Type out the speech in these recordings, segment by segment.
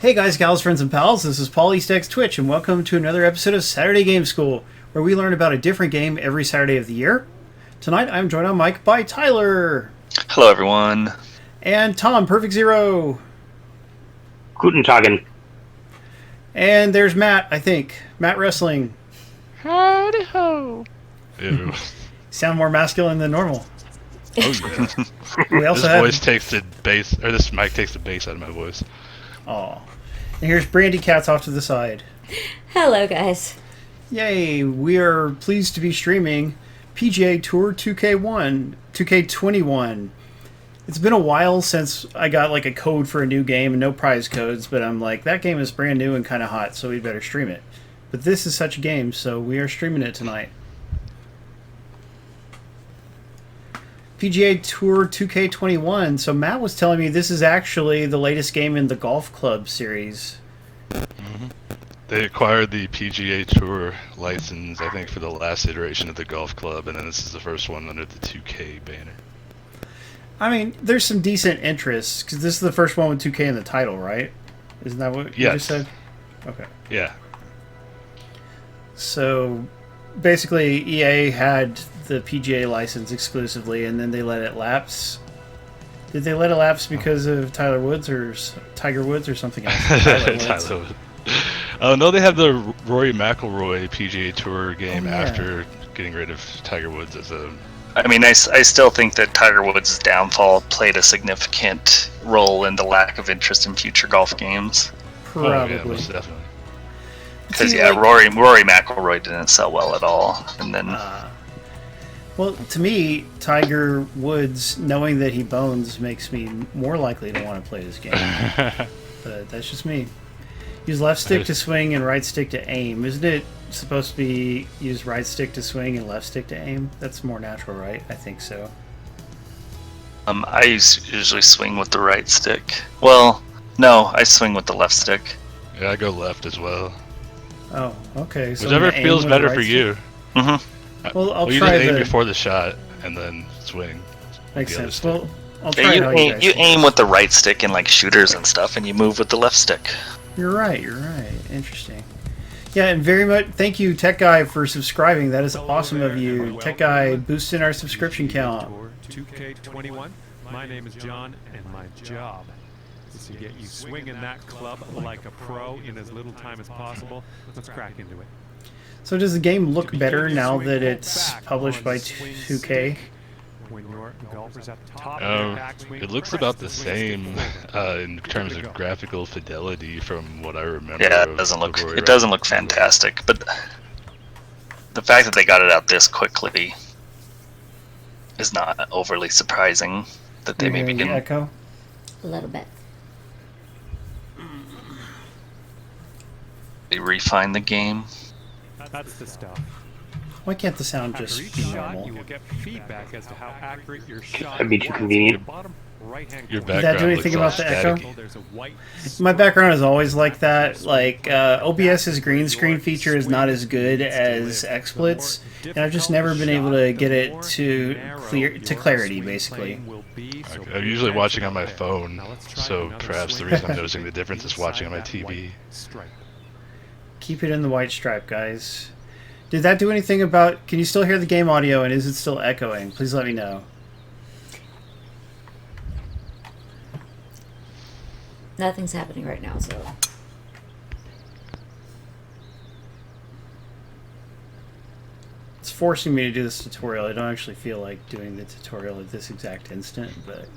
Hey guys, gals, friends, and pals, this is Paul Eastx Twitch, and welcome to another episode of Saturday Game School, where we learn about a different game every Saturday of the year. Tonight, I'm joined on mic by Tyler. Hello, everyone. And Tom, Perfect Zero. Guten Tagen. And there's Matt, I think. Matt Wrestling. Howdy ho. Ew. Sound more masculine than normal. Oh yeah. We also This have... voice takes the bass, or this mic takes the bass out of my voice. Aw. And here's BrandyKatz off to the side. Hello, guys. Yay, we are pleased to be streaming PGA Tour 2K21. It's been a while since I got like a code for a new game and no prize codes, but I'm like, that game is brand new and kind of hot, so we'd better stream it. But this is such a game, so we are streaming it tonight. PGA Tour 2K21. So Matt was telling me this is actually the latest game in the Golf Club series. Mm-hmm. They acquired the PGA Tour license, I think, for the last iteration of the Golf Club, and then this is the first one under the 2K banner. I mean, there's some decent interest, because this is the first one with 2K in the title, right? Isn't that what you just said? Okay. Yeah. So, basically, EA had the PGA license exclusively, and then they let it lapse. Did they let it lapse because of Tiger Woods or something else? Tyler Woods. Oh no, they have the Rory McIlroy PGA Tour game after getting rid of Tiger Woods as a... I mean, I still think that Tiger Woods' downfall played a significant role in the lack of interest in future golf games. Probably. Oh, yeah, most definitely. Because, Rory McIlroy didn't sell well at all. And then... well, to me, Tiger Woods, knowing that he bones, makes me more likely to want to play this game. But that's just me. Use left stick to swing and right stick to aim. Isn't it supposed to be use right stick to swing and left stick to aim? That's more natural, right? I think so. I usually swing with the right stick. Well, no, I swing with the left stick. Yeah, I go left as well. Oh, okay. So whichever feels better for you. Mm-hmm. Well, I'll you try just aim before the shot and then swing. Makes the sense. other Well, I'll try you aim with the right stick in like shooters and stuff, and you move with the left stick. You're right. Interesting. Yeah, and very much thank you, Tech Guy, for subscribing. That is awesome of you. Tech Guy boosting our subscription count. 2K21. My name is John, and my job is to get you swinging that club like a pro in as little time as possible. Let's crack into it. So does the game look better now that it's published by 2K? When your golfer's at the top of their backswing, it looks about the same in terms of graphical fidelity from what I remember. Yeah, it doesn't look fantastic, but the fact that they got it out this quickly is not overly surprising. That they maybe didn't echo a little bit. They refine the game. That's the stuff. Why can't the sound just be normal? You will get feedback as to how accurate your shot That'd be too convenient. Your Did background that do anything about the echo? My background is always like that. Like OBS's green screen feature is not as good as XSplit's, and I've just never been able to get it to clarity. Basically, I'm usually watching on my phone, so perhaps the reason I'm noticing the difference is watching on my TV. Keep it in the white stripe, guys. Did that do anything about... Can you still hear the game audio, and is it still echoing? Please let me know. Nothing's happening right now, so... It's forcing me to do this tutorial. I don't actually feel like doing the tutorial at this exact instant, but...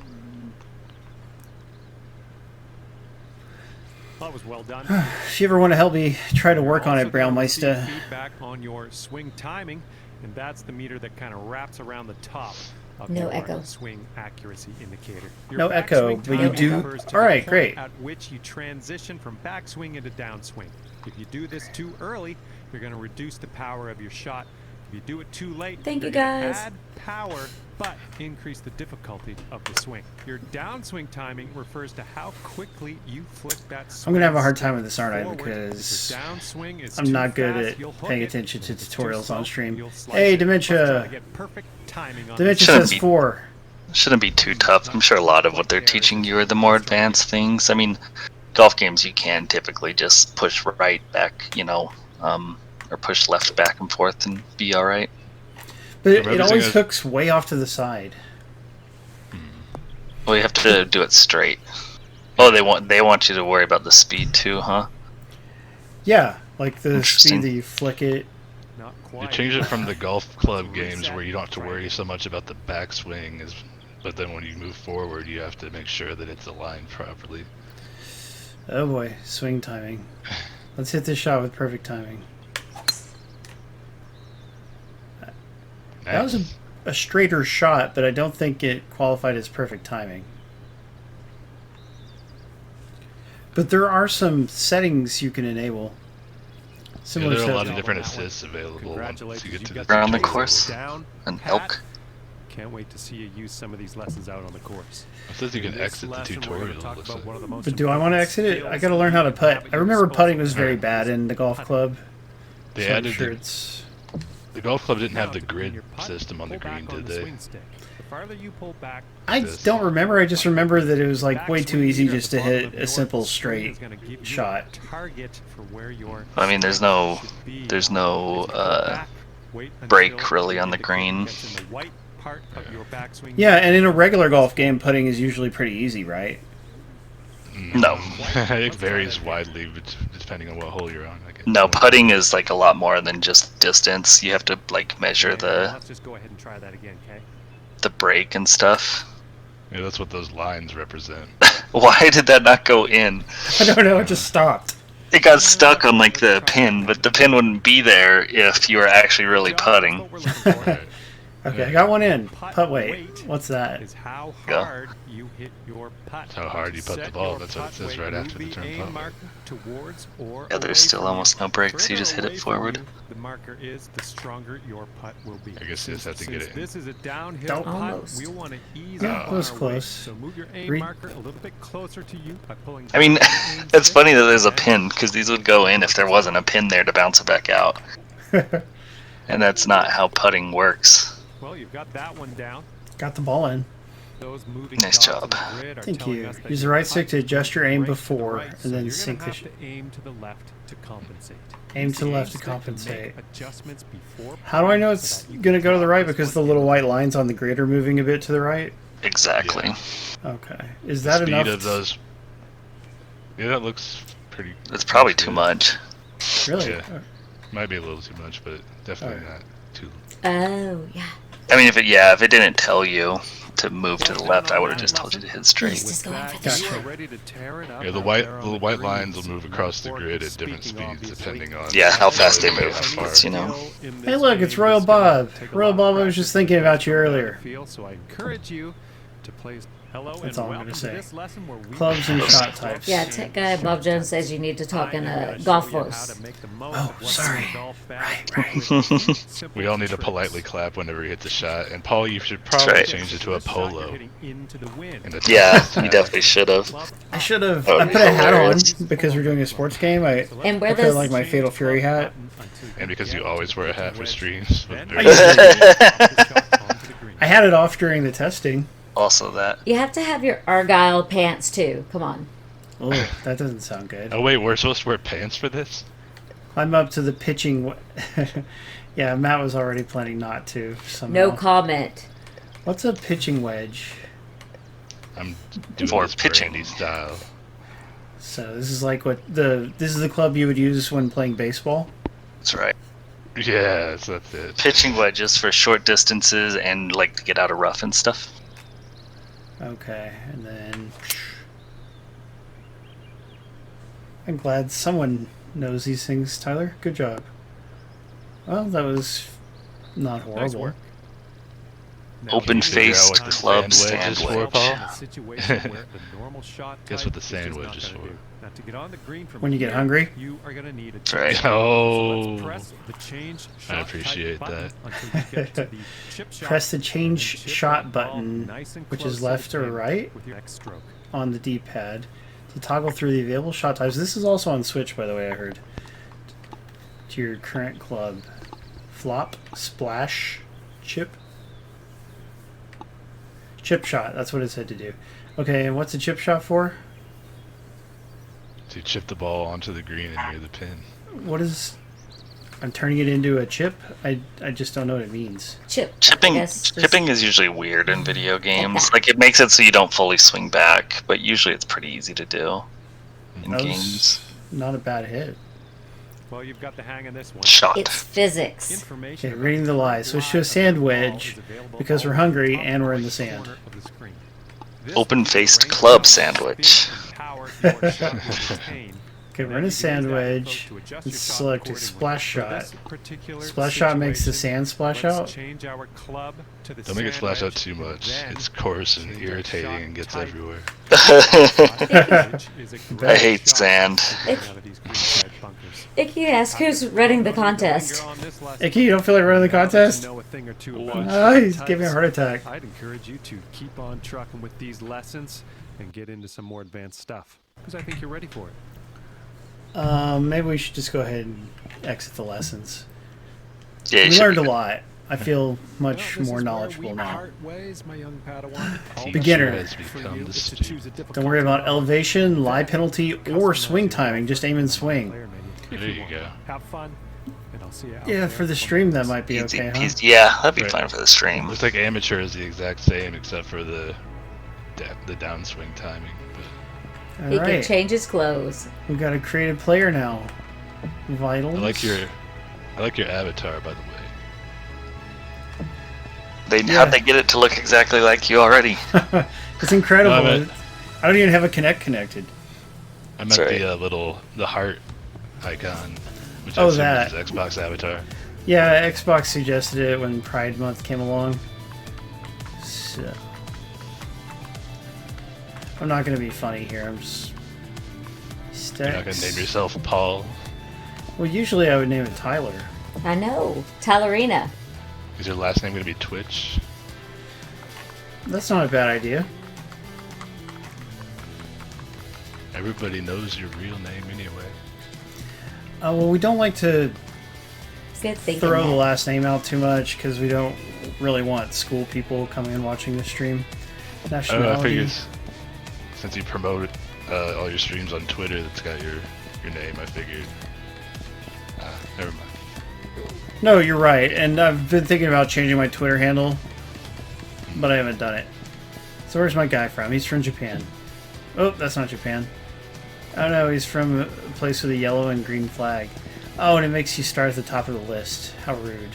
That was well done. If you ever want to help me try to work on it, Braumeister. Feedback on your swing timing, and that's the meter that kind of wraps around the top of no your echo. Swing accuracy indicator. Your No echo, but you do. All right, great. At which you transition from backswing into downswing. If you do this too early, you're going to reduce the power of your shot. If you do it too late, Thank you you're gonna guys. add power, but increase the difficulty of the swing. Your downswing timing refers to how quickly you flick that swing. I'm going to have a hard time with this, aren't I? forward. Because If your downswing is I'm too not good fast, at you'll hook paying it. attention to If it's too tutorials slow, on stream. you'll slice Hey, it. Let's try Dementia. to get perfect timing on Dementia Shouldn't says be- 4. Shouldn't be too tough. I'm sure a lot of what they're teaching you are the more advanced things. I mean, golf games, you can typically just push right back, or push left back and forth and be all right. But it Remember always saying hooks way off to the side. Well, you have to do it straight. Oh, they want you to worry about the speed too, huh? Yeah, like the Interesting. speed that you flick it. Not You quite. change it from the golf club So games reset, where you don't have to try worry again. so much about the backswing, but then when you move forward, you have to make sure that it's aligned properly. Oh boy, swing timing. Let's hit this shot with perfect timing. That was Nice. a straighter shot, but I don't think it qualified as perfect timing. But there are some settings you can enable. Yeah, Similar there are a lot settings. of different assists available once Congratulations, you get you to got the Around the tutorial. course. Down, An pat. elk. Can't wait to see you use some of these lessons out on the course. It says you In can this exit the lesson, we're tutorial. gonna talk looks about like. one of the most But do I want to important exit it? I skills gotta learn how to you have putt. at I your remember disposal. putting was very bad in the golf club. They So I'm added sure the, it's... the golf club didn't have the Now, grid in your putt, system on the pull green, back on did the they? swing stick. The farther you pull back, I This. don't remember. I just remember that it was like way too backswing easy leader at just the to bottom hit of a your simple swing straight is gonna give you a shot. target for where your I mean, there's stroke no should be. there's Now, no if you pull back, wait break until really the on the indicator green. gets in the white part of your backswing. Yeah, and in a regular golf game, putting is usually pretty easy, right? No. It varies widely depending on what hole you're on. I guess. No, putting is like a lot more than just distance. You have to like measure And the let's just go ahead and try that again, okay? break and stuff. Yeah, that's what those lines represent. Why did that not go in? I don't know. It just stopped. It got stuck on like the pin, but the pin wouldn't be there if you were actually really Good job, putting. that's what we're looking for. Right. Okay, I got one in. Putt Putt weight. weight What's that? Is how Go. hard you hit your putt. How hard you putt the Set ball, your that's what it putt says weight, right move after the term aim putt weight. marker towards or Yeah, there's away still from almost you. no breaks. You Further just hit away it from forward. you the marker is, the stronger your putt will be. I guess you just have to get Since it in. this is a downhill Don't- putt, Almost. we'll want to ease Yeah, up it on was our close. weight. So move your aim Read- marker a little bit closer to you by pulling. I mean, down the aim it's stick funny that there's a and pin because these would go in if there wasn't a pin there to bounce it back out, and that's not how putting works. Well, you've got that one down. Got the ball in. Those moving Nice dots on job. the grid are Thank telling you. us that Use the your right putt stick to is adjust your moving aim right to the before, right, and so then you're sink gonna the have to aim to the left to compensate. Aim Use to the the left aim to stick compensate. make adjustments before How do I know putting it's so that you going to can go to the drop right this because one the in little the white lines on the grid are moving a bit to the right? Exactly. Yeah. Okay. Is The that speed enough? of those. Yeah, that looks pretty. It's probably pretty too good. much. Really? Yeah. Might be a little too much, but definitely Alright. not too. Oh, yeah. I mean, if it didn't tell you to move to the left, I would have just told you to hit straight. He's just going for the Gotcha. You shot. are ready to tear it up Yeah, the out white there on the the white greens. lines will move across the grid at different Speaking, speeds obviously. depending on. Yeah, how fast they how move. far. It's, you know. Hey, look, it's Royal Bob. Royal Bob, I was just thinking about you earlier. So I encourage you to play. Hello That's and all I'm welcome gonna to say. this lesson where we Clubs and shot types. Yeah, tech guy Bob Jones says you need to talk in a golf voice. Oh, sorry. We all need to politely clap whenever he hits a shot. And Paul, you should probably right. change it to a polo. And a Yeah, top you hat. definitely should have. I should have. Oh, I put a hat on hilarious. because we're doing a sports game. I And wear put those. like my Fatal Fury hat. And because you always wear a hat for streams. I had it off during the testing. Also that. You have to have your Argyle pants too. Come on. Oh, that doesn't sound good. Oh wait, we're supposed to wear pants for this? I'm up to the pitching. Yeah, Matt was already planning not to. Somehow. No comment. What's a pitching wedge? I'm doing For this pitching. Brandy style. So this is like this is the club you would use when playing baseball. That's right. Yeah, that's it. Pitching wedges for short distances and like to get out of rough and stuff. Okay, and then I'm glad someone knows these things, Tyler. Good job. Well, that was not horrible. Open-faced what the club sand wedge stand is for, wedge. Paul? Guess what the sand wedge is for. Now, to get on the green from When you get here, hungry? you are going to need a That's right. Oh. So let's press the change I shot appreciate type button that. until you get to the chip shot, Press the change and then chip shot that ball button, nice and which close is to the left or pin right with your next stroke. on the D-pad to toggle through the available shot types. This is also on Switch, by the way, I heard. To your current club. Flop, splash, chip. Chip shot, that's what it said to do. Okay, and what's a chip shot for? to chip the ball onto the green and near the pin. What is... I'm turning it into a chip? I just don't know what it means. Chipping is usually weird in video games. Like, it makes it so you don't fully swing back, but usually it's pretty easy to do in That was games. not a bad hit. Well, you've got the hang of this one. Shot. It's physics. Information Okay, reading the lie. Switch to a sand wedge because we're hungry and we're in the sand. Open-faced club sandwich. Okay, we're in a sand wedge and select a splash shot. Splash shot makes the sand splash out? Don't make it splash out too much. It's coarse and irritating and gets everywhere. I hate sand. Icky asks who's running the contest. Icky, you don't feel like running the contest? Oh, he's giving a heart attack. I'd encourage you to keep on trucking with these lessons and get into some more advanced stuff, because I think you're ready for it. Maybe we should just go ahead and exit the lessons. Yeah, you We should learned be a good. lot. I feel much more knowledgeable now. Teacher Beginner. has become the student. Don't worry about elevation, lie penalty, or swing timing. Just aim and swing. There you go. Have fun, and I'll see you out Yeah, there. for the stream that might be Easy okay, huh? peasy. Yeah, that'd be Right. fine for the stream. Looks like amateur is the exact same except for the downswing timing. But He can Alright, change his clothes. we've got a creative player now. Vitals. I like your avatar, by the way. How'd they get it to look exactly like you already? It's incredible. No, I meant- I don't even have a Kinect connected. I meant That's right. the heart icon, which Oh, I assume that. is Xbox avatar. Yeah, Xbox suggested it when Pride Month came along. So, I'm not going to be funny here. I'm just... You're not gonna name Stacks. yourself Paul. Well, usually I would name it Tyler. I know. Talarina. Is your last name gonna be Twitch? That's not a bad idea. Everybody knows your real name anyway. Well, we don't like to Good thinking. throw the Matt. last name out too much because we don't really want school people coming and watching the stream. I Nationality. figured since you promote all your streams on Twitter that's got your name, I figured. Never mind. No, you're right. And I've been thinking about changing my Twitter handle, but I haven't done it. So where's my guy from? He's from Japan. Oh, that's not Japan. Oh no, he's from a place with a yellow and green flag. Oh, and it makes you start at the top of the list. How rude.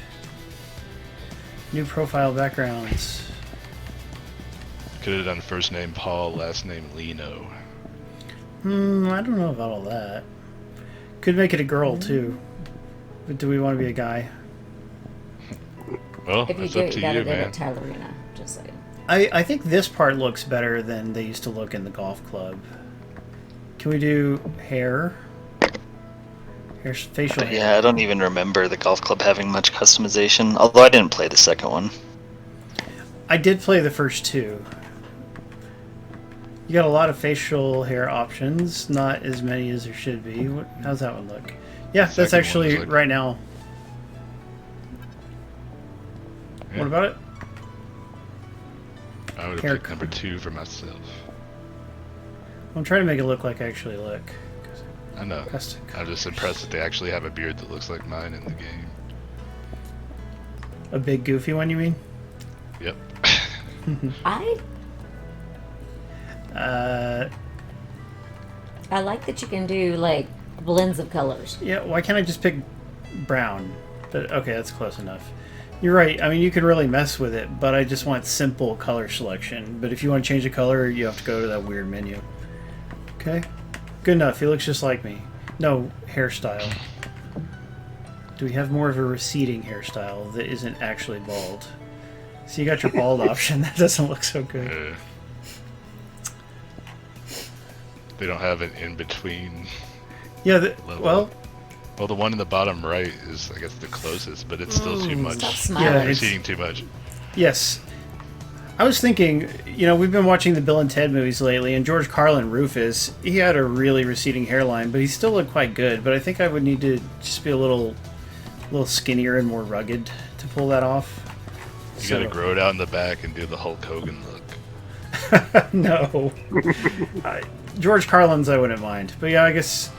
New profile backgrounds. Could have done first name Paul, last name Lino. I don't know about all that. Could make it a girl too. But do we want to be a guy? Well, If you it's do up it, to you gotta you, go man. to Talarina. Just saying. I think this part looks better than they used to look in the golf club. Can we do hair? Here's facial hair. Yeah, I don't even remember the golf club having much customization, although I didn't play the second one. I did play the first two. You got a lot of facial hair options, not as many as there should be. How's that one look? Yeah, that's Second one actually is like- right now. Yeah. What about it? I would Hair have picked number 2 for myself. I'm trying to make it look like I actually look. I know. Custom. I'm just impressed that they actually have a beard that looks like mine in the game. A big goofy one, you mean? Yep. I like that you can do like blends of colors. Yeah, why can't I just pick brown? But okay, that's close enough. You're right. I mean, you can really mess with it, but I just want simple color selection. But if you want to change the color, you have to go to that weird menu. Okay, good enough. He looks just like me. No hairstyle. Do we have more of a receding hairstyle that isn't actually bald? So you got your bald option. That doesn't look so good. They don't have an in-between Yeah, level. well, the one in the bottom right is, I guess, the closest, but it's still too much. Stop Yeah, smiling. it's- Receding too much. yes. I was thinking, you know, we've been watching the Bill and Ted movies lately, and George Carlin, Rufus, he had a really receding hairline, but he still looked quite good. But I think I would need to just be a little skinnier and more rugged to pull that off. You gotta grow it out in the back and do the Hulk Hogan look. No. George Carlin's I wouldn't mind. But yeah, I guess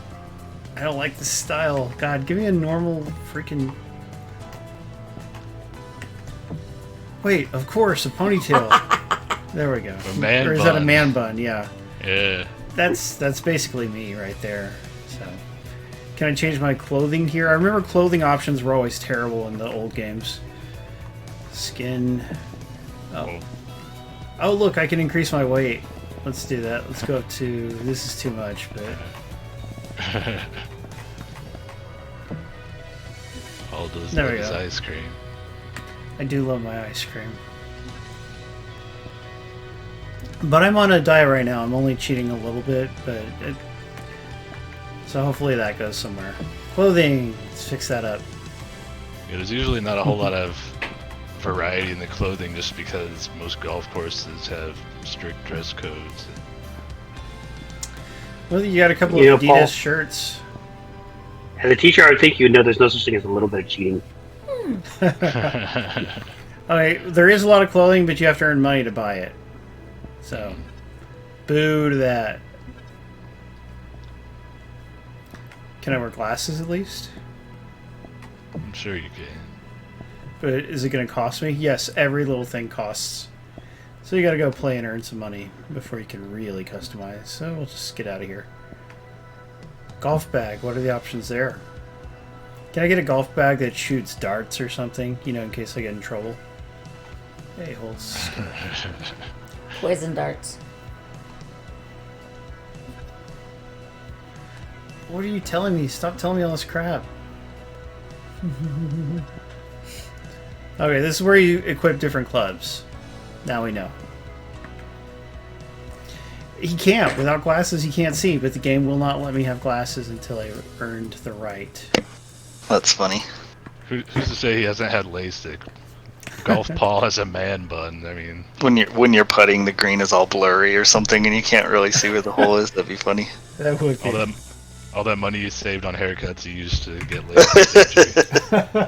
I don't like the style. God, give me a normal freaking... Wait, of course, a ponytail. There we go. A man or is that a bun. man bun? Yeah. Yeah. That's basically me right there. So, can I change my clothing here? I remember clothing options were always terrible in the old games. Skin. Oh. Oh, look, I can increase my weight. Let's do that. Let's go up to... This is too much, but... All those There we loves go. ice cream. I do love my ice cream. But I'm on a diet right now. I'm only cheating a little bit, but... So hopefully that goes somewhere. Clothing. Let's fix that up. Yeah, there's usually not a whole lot of variety in the clothing just because most golf courses have strict dress codes. Well, you got a couple You of know, Adidas Paul- shirts. As a teacher, I would think you would know there's no such thing as a little bit of cheating. Okay, there is a lot of clothing, but you have to earn money to buy it. So, boo to that. Can I wear glasses at least? I'm sure you can. But is it going to cost me? Yes, every little thing costs. So you got to go play and earn some money before you can really customize. So we'll just get out of here. Golf bag. What are the options there? Can I get a golf bag that shoots darts or something? You know, in case I get in trouble. Hey, holds. Poison darts. What are you telling me? Stop telling me all this crap. Okay, this is where you equip different clubs. Now we know. He can't. Without glasses, he can't see, but the game will not let me have glasses until I earned the right. That's funny. Who's to say he hasn't had LASIK? Golf Paul has a man bun. I mean, When you're putting, the green is all blurry or something, and you can't really see where the hole is. That'd be funny. That would be. all that money you saved on haircuts you used to get LASIK surgery.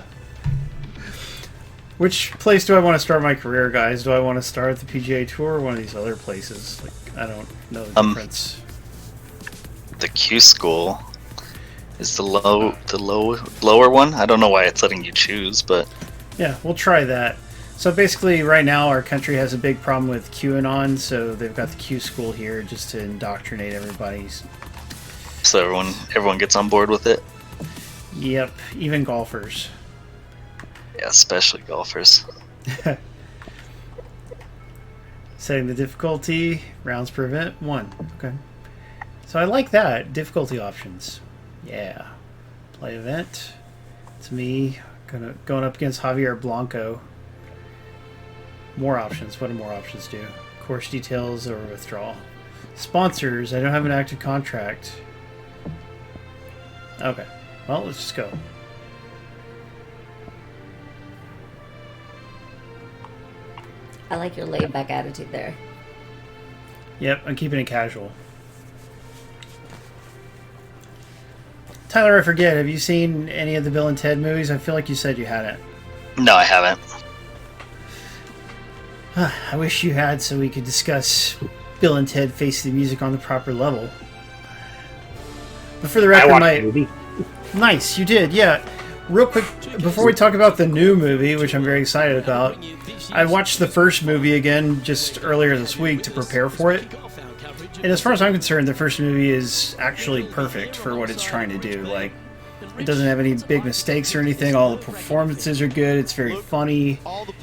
Which place do I want to start my career, guys? Do I want to start at the PGA Tour or one of these other places? Like, I don't know the difference. The Q school is the lower one. I don't know why it's letting you choose, but Yeah, we'll try that. So basically, right now, our country has a big problem with QAnon, so they've got the Q school here just to indoctrinate everybody. so everyone gets on board with it. Yep, even golfers. Yeah, especially golfers. Setting the difficulty, rounds per event, 1. Okay. So I like that. Difficulty options. Yeah. Play event. It's me going up against Javier Blanco. More options. What do more options do? Course details or withdrawal. Sponsors. I don't have an active contract. Okay. Well, let's just go. I like your laid back attitude there. Yep, I'm keeping it casual. Tyler, I forget, have you seen any of the Bill and Ted movies? I feel like you said you hadn't. No, I haven't. I wish you had so we could discuss Bill and Ted Face the Music on the proper level. But for the I record, watched the movie. Nice, you did, yeah. Real quick, before we talk about the new movie, which I'm very excited about, I watched the first movie again just earlier this week to prepare for it. And as far as I'm concerned, the first movie is actually perfect for what it's trying to do. Like, it doesn't have any big mistakes or anything. All the performances are good. It's very funny.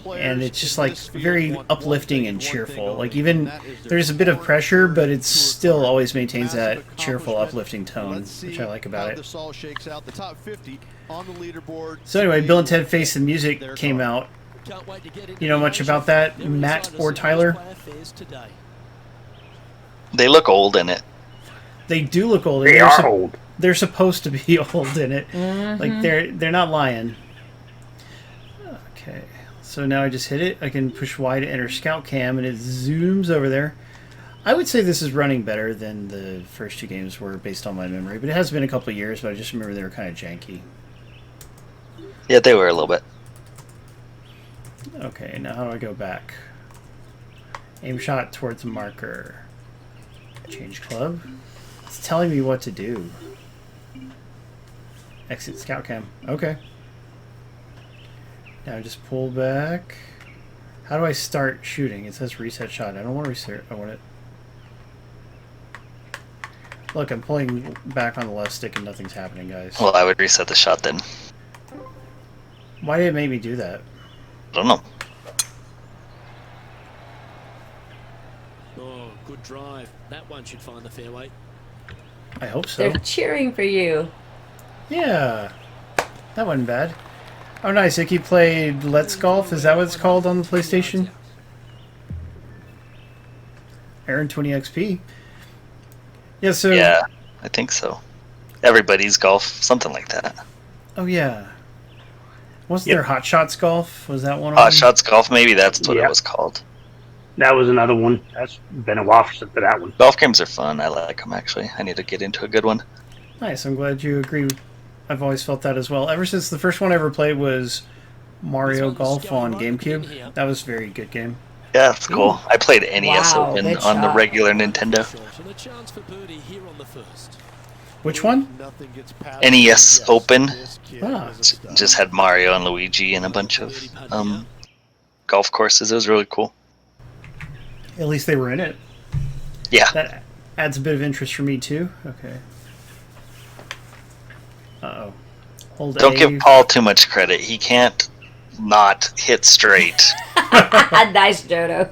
And it's just, like, very uplifting and cheerful. Like, even there's a bit of pressure, but it still always maintains that cheerful, uplifting tone, which I like about it. So anyway, Bill and Ted Face the Music came out. You know much about that, Matt or Tyler? They look old in it. They do look old. They are old. They're supposed to be old in it. Like they're not lying. Okay, so now I just hit it. I can push Y to enter Scout Cam, and it zooms over there. I would say this is running better than the first two games were based on my memory, but it has been a couple of years. But I just remember they were kind of janky. Yeah, they were a little bit. Okay, now how do I go back? Aim shot towards marker. Change club. It's telling me what to do. Exit scout cam. Okay. Now just pull back. How do I start shooting? It says reset shot. I don't want to reset. I want it. Look, I'm pulling back on the left stick and nothing's happening, guys. Well, I would reset the shot then. Why did it make me do that? I don't know. Oh, good drive. That one should find the fairway. I hope so. They're cheering for you. Yeah. That wasn't bad. Oh, nice. Icky played Let's Golf. Is that what it's called on the PlayStation? Aaron 20 XP. Yeah, so... Yeah, I think so. Everybody's golf, something like that. Oh, yeah. Wasn't there Hot Shots Golf? Was that one of Hot them? Shots Golf, maybe that's what Yep. it was called. That was another one. That's been a while for that one. Golf games are fun. I like them, actually. I need to get into a good one. Nice. I'm glad you agree. I've always felt that as well. Ever since the first one I ever played was Mario Golf on GameCube. That was a very good game. Yeah, it's cool. I played NES Wow, Open good on the shot. regular Nintendo. And a chance for birdie here on the first. Which one? NES Open. Ah. Just had Mario and Luigi and a bunch of golf courses. It was really cool. At least they were in it. Yeah. That adds a bit of interest for me, too. Okay. Uh-oh. Hold Don't A. give Paul too much credit. He can't not hit straight. Nice, Jodo.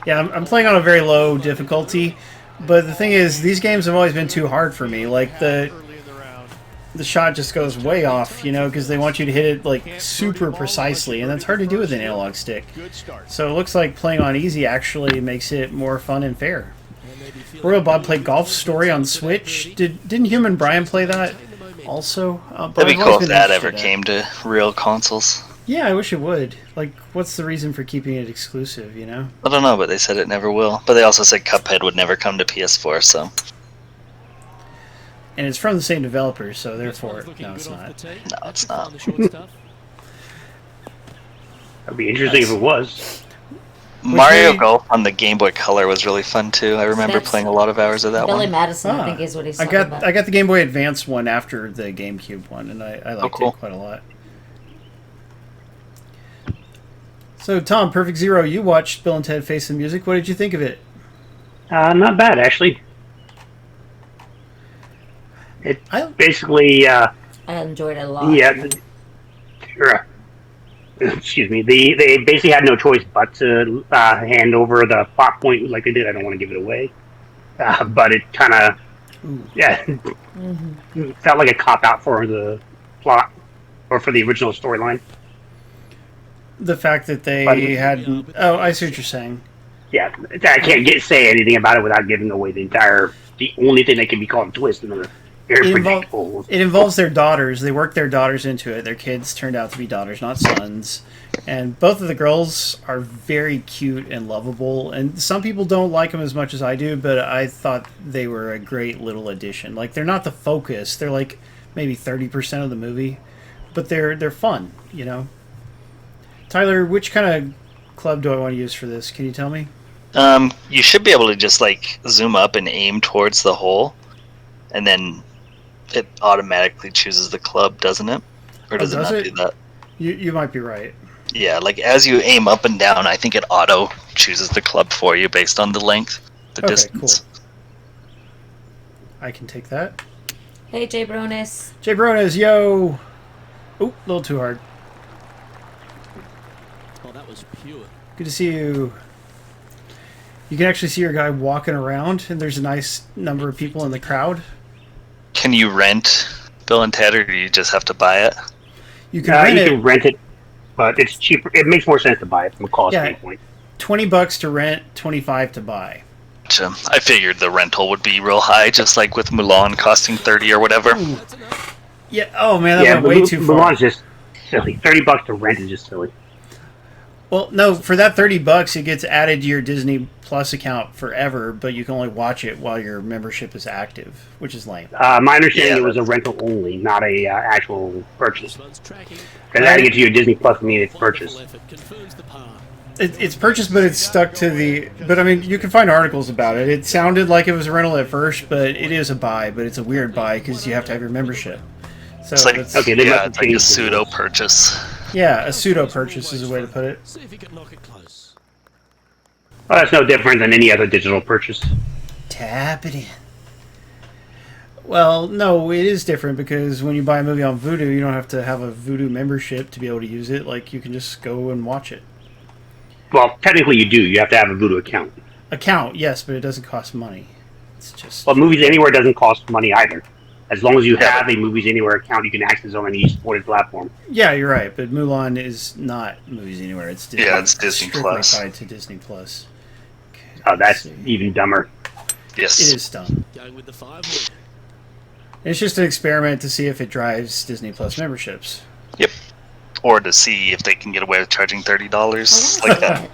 Yeah, I'm playing on a very low difficulty, but the thing is, these games have always been too hard for me. Like, the shot just goes way off, you know, because they want you to hit it, like, super precisely, and that's hard to do with an analog stick. So it looks like playing on easy actually makes it more fun and fair. Royal Bob played Golf Story on Switch. Didn't Human Brian play that also? But That'd be I've cool always if been that ever interested came in to real consoles. Yeah, I wish it would. Like, what's the reason for keeping it exclusive, you know? I don't know, but they said it never will. But they also said Cuphead would never come to PS4, so... And it's from the same developer, so therefore, no, it's not. No, it's not. That'd be interesting if it was. Mario way- Golf on the Game Boy Color was really fun, too. I remember That's playing a lot of hours of that Billy one. Madison, I Ah, think, is what he's I talking got about. I got the Game Boy Advance one after the GameCube one, and I liked cool. it quite a lot. So, Tom, Perfect Zero, you watched Bill and Ted Face the Music. What did you think of it? Not bad, actually. It I basically, I enjoyed it a lot. yeah. Excuse me. They basically had no choice but to hand over the plot point like they did. I don't want to give it away, but it kind of, yeah, felt like a cop out for the plot or for the original storyline. the fact that they hadn't... Oh, I see what you're saying. Yeah, I can't say anything about it without giving away the only thing that can be called a twist in the very predictable. It involves their daughters. They worked their daughters into it. Their kids turned out to be daughters, not sons. And both of the girls are very cute and lovable. And some people don't like them as much as I do, but I thought they were a great little addition. Like, they're not the focus. They're like maybe 30% of the movie, but they're fun, you know? Tyler, which kind of club do I want to use for this? Can you tell me? You should be able to just, like, zoom up and aim towards the hole, and then it automatically chooses the club, doesn't it? Or does it does not it? do that? You might be right. Yeah, like, as you aim up and down, I think it auto chooses the club for you based on the length, the Okay, distance. cool. I can take that. Hey, Jay Bronis. Jay Bronas, yo! Oop, a little too hard. Oh, that was pure. Good to see you. You can actually see your guy walking around, and there's a nice number of people in the crowd. Can you rent Bill and Ted, or do you just have to buy it? You can rent You it. can rent it, but it's cheaper. It makes more sense to buy it from a cost Yeah. standpoint. $20 to rent, $25 to buy. Gotcha. I figured the rental would be real high, just like with Mulan costing 30 or whatever. Yeah. Oh man, that Yeah, went way too far. Mulan's just silly. $30 to rent is just silly. Well, no, for that $30, it gets added to your Disney Plus account forever, but you can only watch it while your membership is active, which is lame. My understanding Yeah, it was a rental only, not a actual purchase. This one's tracking. Because adding it to your Disney Plus means it's purchased. Effort confirms the par. It's purchased, but it's stuck to the. But I mean, you can find articles about it. It sounded like it was a rental at first, but it is a buy. But it's a weird buy because you have to have your membership. So It's like Okay, they must it's have like a changed the pseudo rules. purchase. yeah, a pseudo purchase is a way to put it. See if he can knock it close. Well, that's no different than any other digital purchase. Tap it in. Well, no, it is different because when you buy a movie on Vudu, you don't have to have a Vudu membership to be able to use it. Like, you can just go and watch it. Well, technically you do. You have to have a Voodoo account. Account, yes, but it doesn't cost money. It's just... Well, Movies Anywhere doesn't cost money either. As long as you Yeah, have a Movies Anywhere account, you can access on any supported platform. Yeah, you're right, but Mulan is not Movies Anywhere. It's Disney. Yeah, it's Disney strictly Plus. tied to Disney Plus. Okay, Oh, that's let's see. even dumber. Yes. It is dumb. Going with the 5 wood. It's just an experiment to see if it drives Disney Plus memberships. Yep. Or to see if they can get away with charging $30 like that.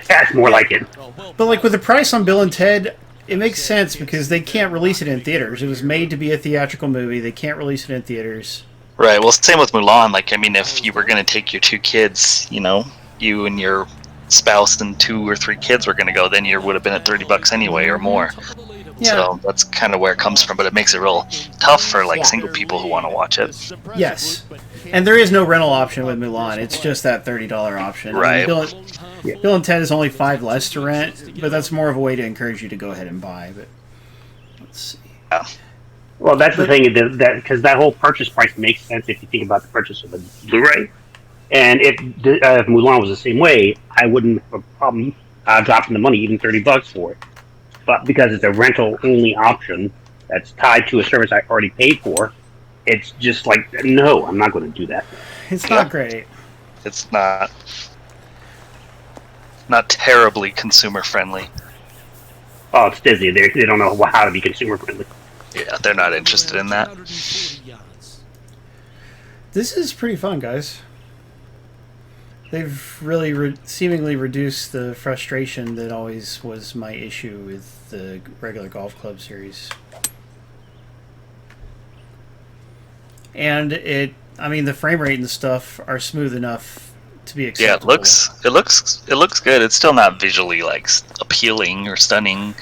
That's more like it. Oh, well But like with the price on Bill and Ted, it makes sense because they can't release it in theaters. It was made to be a theatrical movie. They can't release it in theaters. Right. Well, same with Mulan. Like, I mean, if you were going to take your 2 kids, you know, you and your spouse and 2 or 3 kids were going to go, then you would have been at $30 anyway or more. top of the leaderboard. Yeah. So that's kind of where it comes from, but it makes it real tough for like Yeah. single people who want to watch it. Yes. And there is no rental option with Mulan. It's just that $30 option. Right. Bill and Ted is only $5 less to rent, but that's more of a way to encourage you to go ahead and buy. But let's see. Well, that's the thing, that because that whole purchase price makes sense if you think about the purchase of a Blu-ray. And if Mulan was the same way, I wouldn't have a problem dropping the money, even $30 for it. But because it's a rental-only option that's tied to a service I already paid for, it's just like, no, I'm not going to do that. It's not great. It's not terribly consumer friendly. Oh, it's Disney. They don't know how to be consumer-friendly. Yeah, they're not interested in that. 240 yards. This is pretty fun, guys. They've really seemingly reduced the frustration that always was my issue with the regular golf club series. And I mean, the frame rate and stuff are smooth enough to be Yeah, acceptable. it looks good. It's still not visually like appealing or stunning,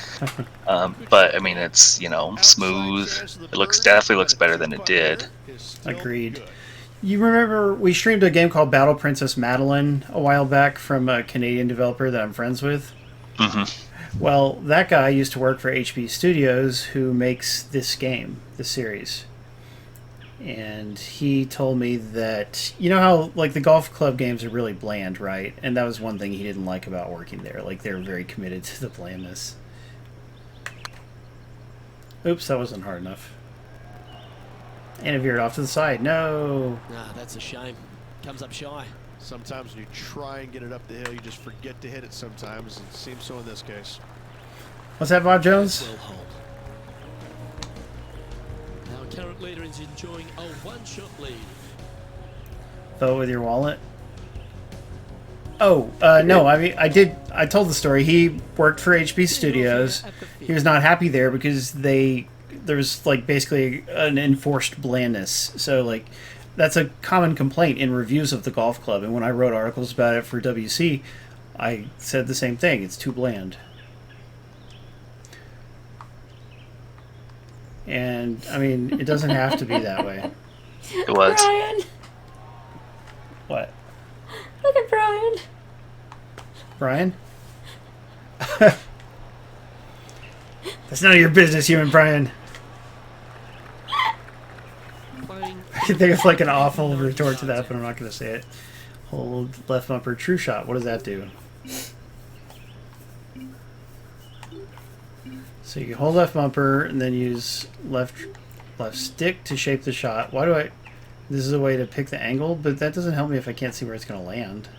but I mean, it's, you know, smooth. It definitely looks better than it did. Agreed. You remember we streamed a game called Battle Princess Madeline a while back from a Canadian developer that I'm friends with? Mm-hmm. Well, that guy used to work for HB Studios, who makes this game, this series. And he told me that, you know how, like, the golf club games are really bland, right? And that was one thing he didn't like about working there. Like, they were very committed to the blandness. Oops, that wasn't hard enough. And it veered off to the side. No! Nah, that's a shame. Comes up shy. Sometimes when you try and get it up the hill, you just forget to hit it sometimes. It seems so in this case. What's that, Bob Jones? Well hold. Our current leader is enjoying a one-shot lead. Vote with your wallet? Oh, no, I mean, I told the story. He worked for HB Studios. He was not happy there because there was, like, basically an enforced blandness. So, like, that's a common complaint in reviews of the golf club. And when I wrote articles about it for WC, I said the same thing. It's too bland. And, I mean, it doesn't have to be that way. It was. Brian, What? look at Brian. Brian? That's none of your business, human Brian. Playing I can think of like an awful retort to that, but I'm not going to say it. Hold left bumper, true shot. What does that do? So you hold left bumper and then use left stick to shape the shot. Why do I... This is a way to pick the angle, but that doesn't help me if I can't see where it's going to land.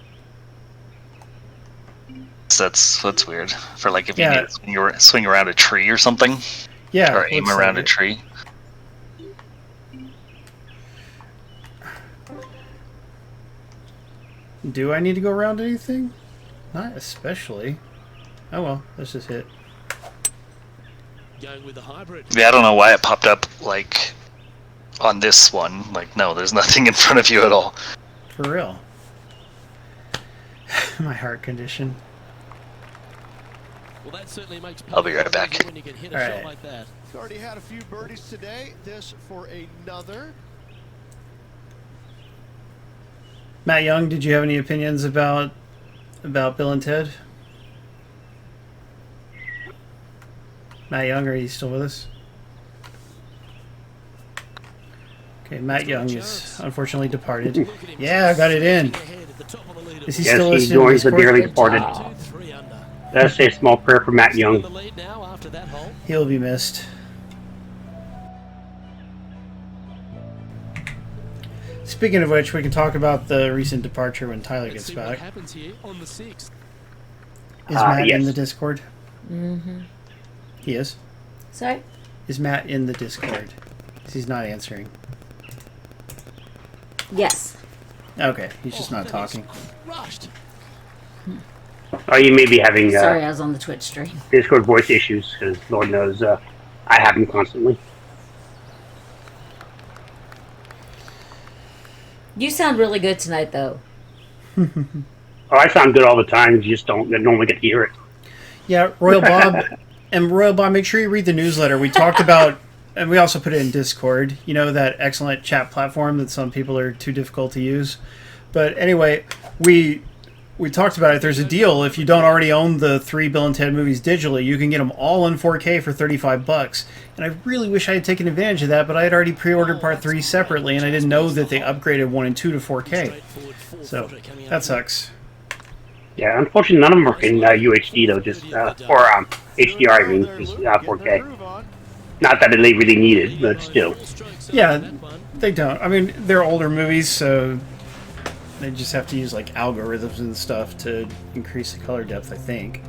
So that's weird. For like if you Yeah. need to swing around a tree or something, Yeah. or aim looks around like a tree. Do I need to go around anything? Not especially. Oh well, let's just hit. going with the hybrid. Yeah, I don't know why it popped up like on this one. Like, no, there's nothing in front of you at all. For real. My heart condition. Well, that certainly makes I'll be right back. when you can hit a All shot right. like that. He's already had a few birdies today. This for another. Matt Young, did you have any opinions about Bill and Ted? Matt Young, are you still with us? Okay, Matt Young is unfortunately departed. Yeah, I got it in. Is he still Yes, he listening to joins the Discord? dearly departed. Aw. Let's say a small prayer for Matt In Young. the lead now after that hole. He'll be missed. Speaking of which, we can talk about the recent departure when Tyler Let's gets see what back. happens here on the 6th. Is Matt yes. in the Discord? Mm-hmm. He is. Sorry? Is Matt in the Discord? 'Cause he's not answering. Yes. Okay, he's just not talking. Rushed. Oh, you may be having Sorry, I was on the Twitch stream. Discord voice issues, because Lord knows I have them constantly. You sound really good tonight, though. Oh, I sound good all the time. You just don't normally get to hear it. Yeah, Royal Bob. And Royal Bob, make sure you read the newsletter. We talked about, and we also put it in Discord, you know, that excellent chat platform that some people are too difficult to use. But anyway, we talked about it. There's a deal. If you don't already own the 3 Bill and Ted movies digitally, you can get them all in 4K for $35. And I really wish I had taken advantage of that, but I had already pre-ordered part 3 separately, and I didn't know that they upgraded 1 and 2 to 4K. So, that sucks. Yeah, unfortunately, none of them are in UHD, though, just, or HDR, I mean, just 4K. Not that they really need it, but still. Yeah, they don't. I mean, they're older movies, so they just have to use, like, algorithms and stuff to increase the color depth, I think.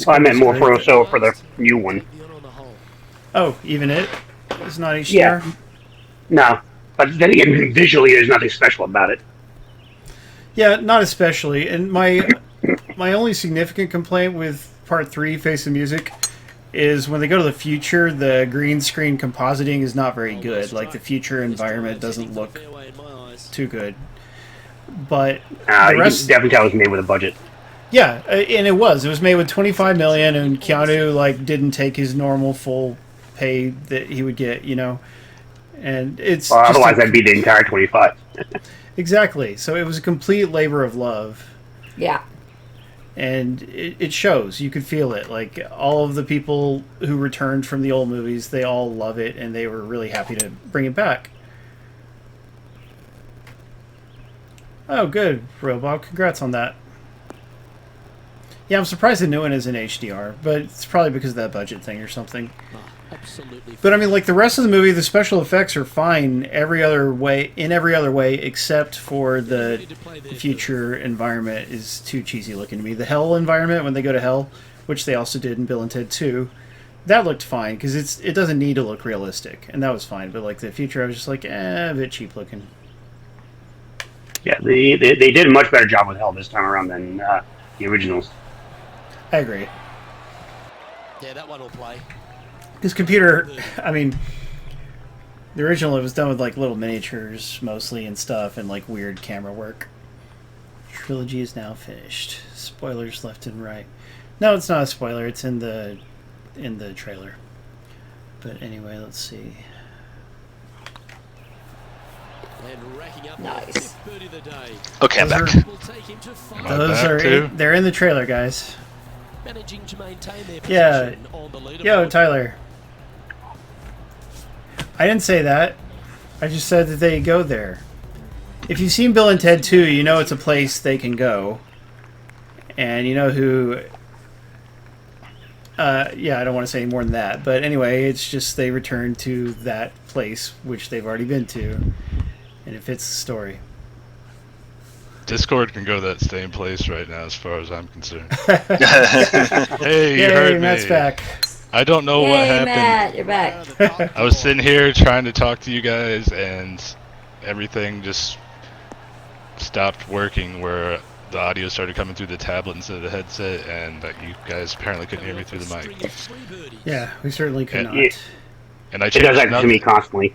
Well, I meant more for the new one. Oh, even it? It's not HDR? Yeah. No. But then again, visually, there's nothing special about it. Yeah, not especially. And my only significant complaint with Part 3, Face the Music, is when they go to the future, the green screen compositing is not very good. Like, the future environment doesn't look too good. But the You can rest... definitely tell it was made with a budget. Yeah, and it was. It was made with $25 million, and Keanu, like, didn't take his normal full pay that he would get, you know? And it's... Well, otherwise, that'd be the entire 25. Exactly. So it was a complete labor of love. Yeah. And it shows. You could feel it. Like, all of the people who returned from the old movies, they all love it, and they were really happy to bring it back. Oh, good, Robob. Congrats on that. Yeah, I'm surprised the new one is in HDR, but it's probably because of that budget thing or something. Absolutely. But I mean, like, the rest of the movie, the special effects are fine in every other way, except for the future environment is too cheesy looking to me. The hell environment, when they go to hell, which they also did in Bill and Ted 2, that looked fine, because it doesn't need to look realistic, and that was fine. But, like, the future, I was just like, a bit cheap looking. Yeah, they did a much better job with Hell this time around than the originals. I agree. Yeah, that one will play. Because computer, I mean, the original, it was done with, like, little miniatures mostly and stuff, and, like, weird camera work. Trilogy is now finished. Spoilers left and right. No, it's not a spoiler. It's in the trailer. But anyway, let's see. And racking up Nice. the fifth birdie of the day. Okay, I'm back. Will take him to five. Am I Those back are too? they're in the trailer, guys. Managing to maintain their Yeah. position on the leaderboard. Yo, Tyler. I didn't say that. I just said that they go there. If you've seen Bill and Ted 2, you know it's a place they can go. And you know who... yeah, I don't want to say any more than that. But anyway, it's just they return to that place, which they've already been to. And it fits the story. Discord can go to that same place right now, as far as I'm concerned. Hey, you heard me. Matt's back. I don't know what Yay, happened. Matt, you're back. I was sitting here trying to talk to you guys, and everything just stopped working. Where the audio started coming through the tablet instead of the headset, and you guys apparently couldn't hear me through the mic. Yeah, we certainly could not. Yeah. And I It changed does that to me constantly.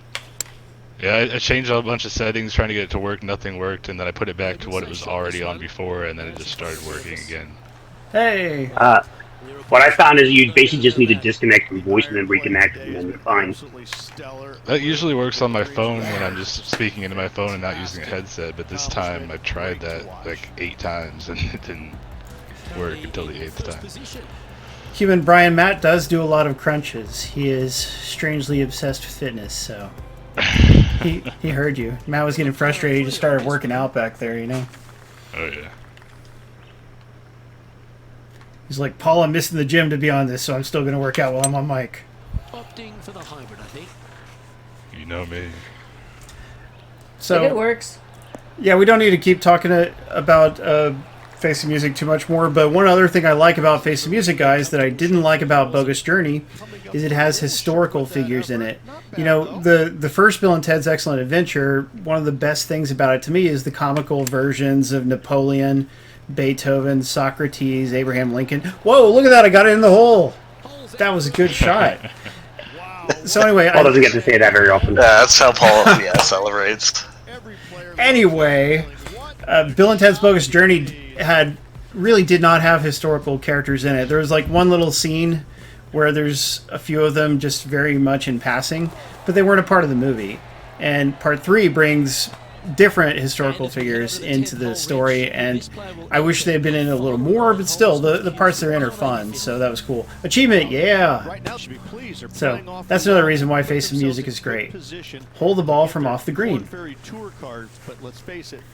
Yeah, I changed a bunch of settings trying to get it to work. Nothing worked, and then I put it back to what it was already on before, and then it just started working again. Hey. What I found is you basically just need to disconnect from voice and then reconnect, and then you're fine. That usually works on my phone when I'm just speaking into my phone and not using a headset, but this time I tried that like 8 times and it didn't work until the 8th time. Human Brian Matt does do a lot of crunches. He is strangely obsessed with fitness, so he heard you. Matt was getting frustrated. He just started working out back there, you know. Oh yeah. He's like, Paul, I'm missing the gym to be on this, so I'm still going to work out while I'm on mic. Opting for the hybrid, I think. You know me. So If it works. yeah, we don't need to keep talking about Face of Music too much more, but one other thing I like about Face of Music, guys, that I didn't like about Bogus Journey is it has historical figures in it. You know, the first Bill and Ted's Excellent Adventure, one of the best things about it to me is the comical versions of Napoleon, Beethoven, Socrates, Abraham Lincoln. Whoa, look at that, I got it in the hole. That was a good shot. So anyway, Paul doesn't get to say that very often. That's how Paul celebrates. Anyway, Bill and Ted's Bogus Journey really did not have historical characters in it. There was like one little scene where there's a few of them just very much in passing, but they weren't a part of the movie. And part 3 brings different historical figures into the story, and I wish they had been in a little more, but still, the parts they're in are fun, so that was cool. Achievement, yeah! So, that's another reason why Face of Music is great. Hold the ball from off the green.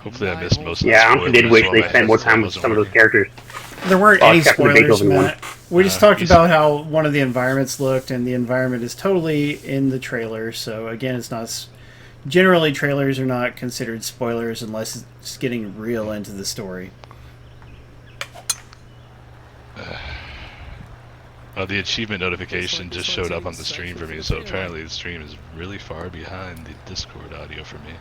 Hopefully I missed most of the Yeah, I honestly did spoilers wish while they my spent more headset time with wasn't some of those working. characters. There weren't Oh, any except for the spoilers, Beethoven one. Matt. We just talked he's- about how one of the environments looked, and the environment is totally in the trailer, so again, it's not... Generally, trailers are not considered spoilers unless it's getting real into the story. The achievement notification just showed up on the stream for me, so apparently the stream is really far behind the Discord audio for me.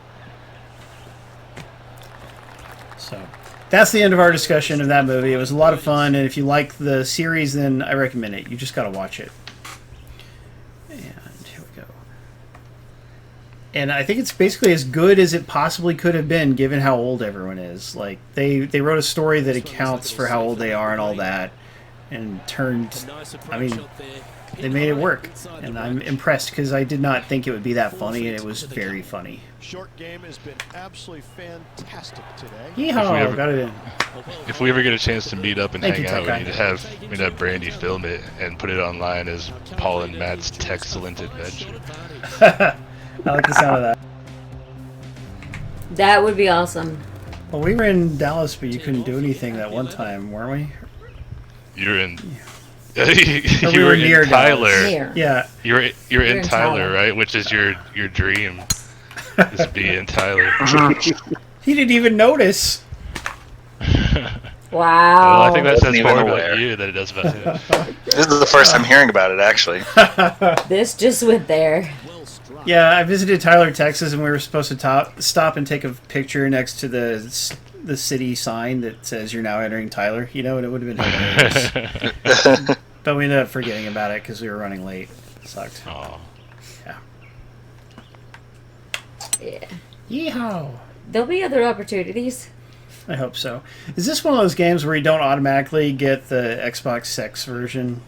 So, that's the end of our discussion of that movie. It was a lot of fun, and if you like the series, then I recommend it. You just gotta watch it. And here we go. And I think it's basically as good as it possibly could have been, given how old everyone is. Like, they wrote a story that accounts for how old they are and all that, and turned... I mean, they made it work. And I'm impressed, because I did not think it would be that funny, and it was very funny. Short game has been absolutely fantastic today. Yeehaw! Got it in. If we ever get a chance to meet up and Thank hang you, out, Tech we need to have Brandy film it and put it online as Paul and Matt's Texcellent Adventure. I like the sound of that. That would be awesome. Well, we were in Dallas, but you couldn't do anything that one time, weren't we? You're in. we you were were near in Tyler. Near. Yeah. You're in in Tyler, Tyler. right? Which is your dream. Is to be in Tyler. He didn't even notice. Wow. Well, I think that says Wasn't even more aware. about you than it does about him. This is the first time hearing about it, actually. This just went there. Yeah, I visited Tyler, Texas, and we were supposed to stop and take a picture next to the city sign that says you're now entering Tyler, you know, and it would have been hilarious. But we ended up forgetting about it because we were running late. It sucked. Aw. Yeah. Yeah. Yeehaw! There'll be other opportunities. I hope so. Is this one of those games where you don't automatically get the Xbox Sex version?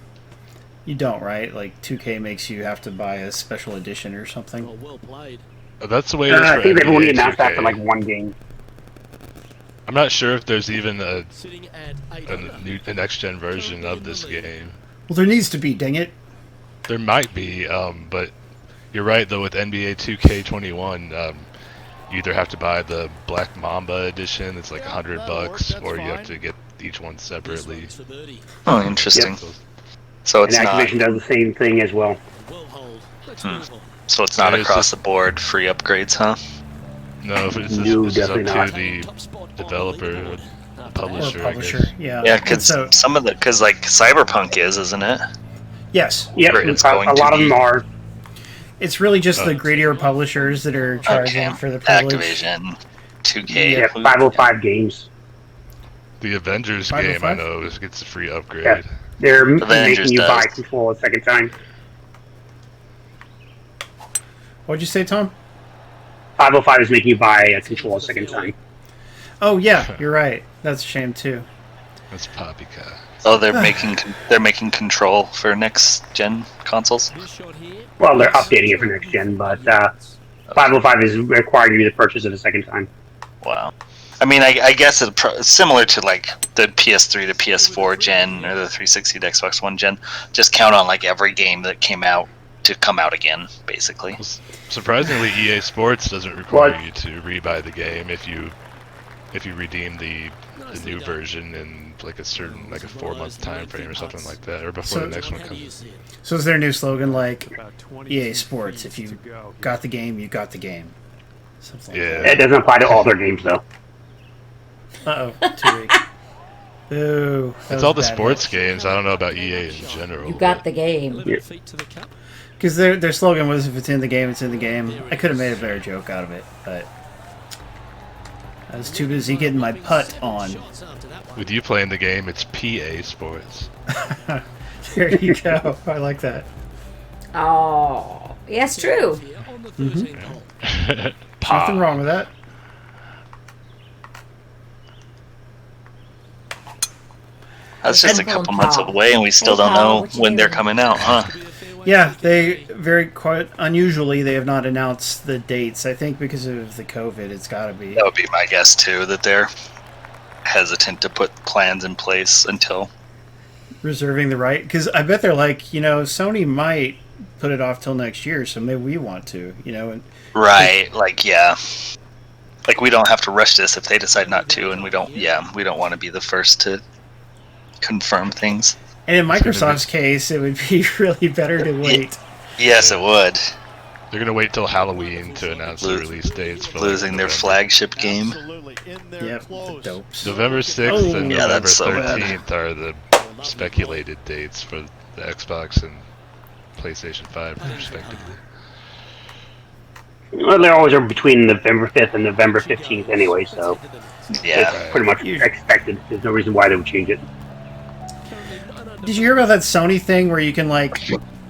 You don't, right? Like 2K makes you have to buy a special edition or something. Oh, well played. That's the way it is I for think they've only NBA announced that 2K. for like one game. I'm not sure if there's even Sitting at 8 a next gen version of this game. Well, there needs to be, dang it. There might be, but you're right though. With NBA 2K21, you either have to buy the Black Mamba edition, it's like $100, or you have to get each one separately. for birdie. Oh, interesting. Yep. So And it's not. Activision does the same thing as well. Well hold. Let's move on. So it's not So it's across just- the board free upgrades, huh? No, it's No, this is up definitely to not. the Top spot on the developer, leaderboard. or After publisher, Or I publisher, guess. yeah. Yeah, And because so, some of the, because like Cyberpunk is, isn't it? yes, Yep, It's a going to lot of be- them are. it's really just the Oh. greedier publishers that are charging Okay. for the privilege. Activision, 2K. Yeah, 505 games. The Avengers 505? game I know gets a free upgrade. Yeah. They're Avengers making you does. buy Control a second time. What'd you say, Tom? 505 is making you buy a control a second time. Oh yeah, you're right. That's a shame too. That's poppycock. Oh, they're making control for next gen consoles. Well, they're updating it for next gen, but 505 is requiring you to purchase it a second time. Wow. I mean, I guess it's similar to like the PS3 to PS4 gen or the 360 to Xbox One gen. Just count on like every game that came out to come out again, basically. Surprisingly, EA Sports doesn't require you to rebuy the game if you redeem the new version in like a 4-month time frame or something like that, or before the next one comes. So is their new slogan like EA Sports? If you got the game, you got the game. Something like that. It doesn't apply to all their games though. Uh oh, 2 weeks. Ooh, it's all the sports games. I don't know about EA in general. You got the game. Because their slogan was, if it's in the game, it's in the game. I could have made a better joke out of it, but I was too busy getting my putt on. With you playing the game, it's PA Sports. There you go. I like that. Oh, yes, true. Nothing wrong with that. That's just a couple months away, and we still don't know when they're coming out, huh? Yeah, they quite unusually they have not announced the dates. I think because of the COVID, it's got to be. That would be my guess too. That they're hesitant to put plans in place until reserving the right. Because I bet they're like, Sony might put it off till next year, so maybe we want to, And right, like we don't have to rush this if they decide not to, and we don't want to be the first to confirm things. And in Microsoft's case, it would be really better to wait. Yes, it would. They're going to wait till Halloween to announce the release dates. For losing their flagship game. Yep, the dopes. November 6th and November so 13th are the speculated dates for the Xbox and PlayStation 5, respectively. Well, they always are between November 5th and November 15th anyway, so yeah, it's pretty much expected. There's no reason why they would change it. Did you hear about that Sony thing where you can,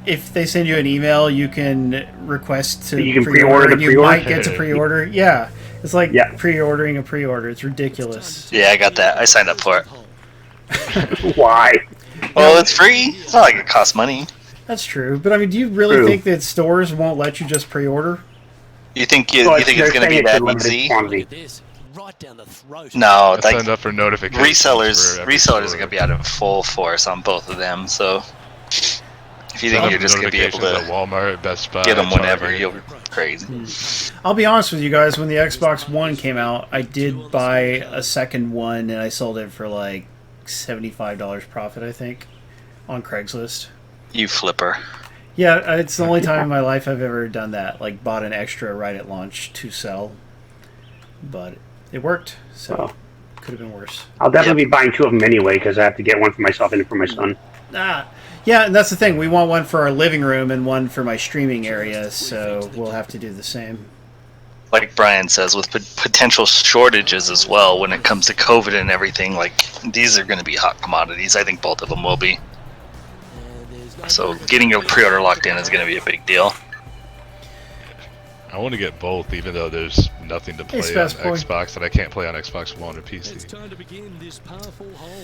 if they send you an email, you can request to pre-order and you might get to pre-order? Yeah. It's like pre-ordering a pre-order. It's ridiculous. Yeah, I got that. I signed up for it. Why? Well, it's free. It's not like it costs money. That's true. But, do you really think that stores won't let you just pre-order? You think it's going to be that easy? No, I signed up for notifications. Resellers are going to be out in full force on both of them. So if you think you're just going to be able to Walmart, Best Buy, get them whenever, you'll be crazy. I'll be honest with you guys. When the Xbox One came out, I did buy a second one, and I sold it for like $75 profit, I think, on Craigslist. You flipper. Yeah, it's the only time in my life I've ever done that. Like, bought an extra right at launch to sell. But it worked, so could have been worse. I'll definitely be buying 2 of them anyway, because I have to get one for myself and for my son. Yeah, and that's the thing. We want one for our living room and one for my streaming area, so we'll have to do the same. Like Brian says, with potential shortages as well when it comes to COVID and everything, these are going to be hot commodities. I think both of them will be. So getting your pre-order locked in is going to be a big deal. I want to get both, even though there's nothing to play on Xbox that I can't play on Xbox One or PC. It's time to begin this powerful hole.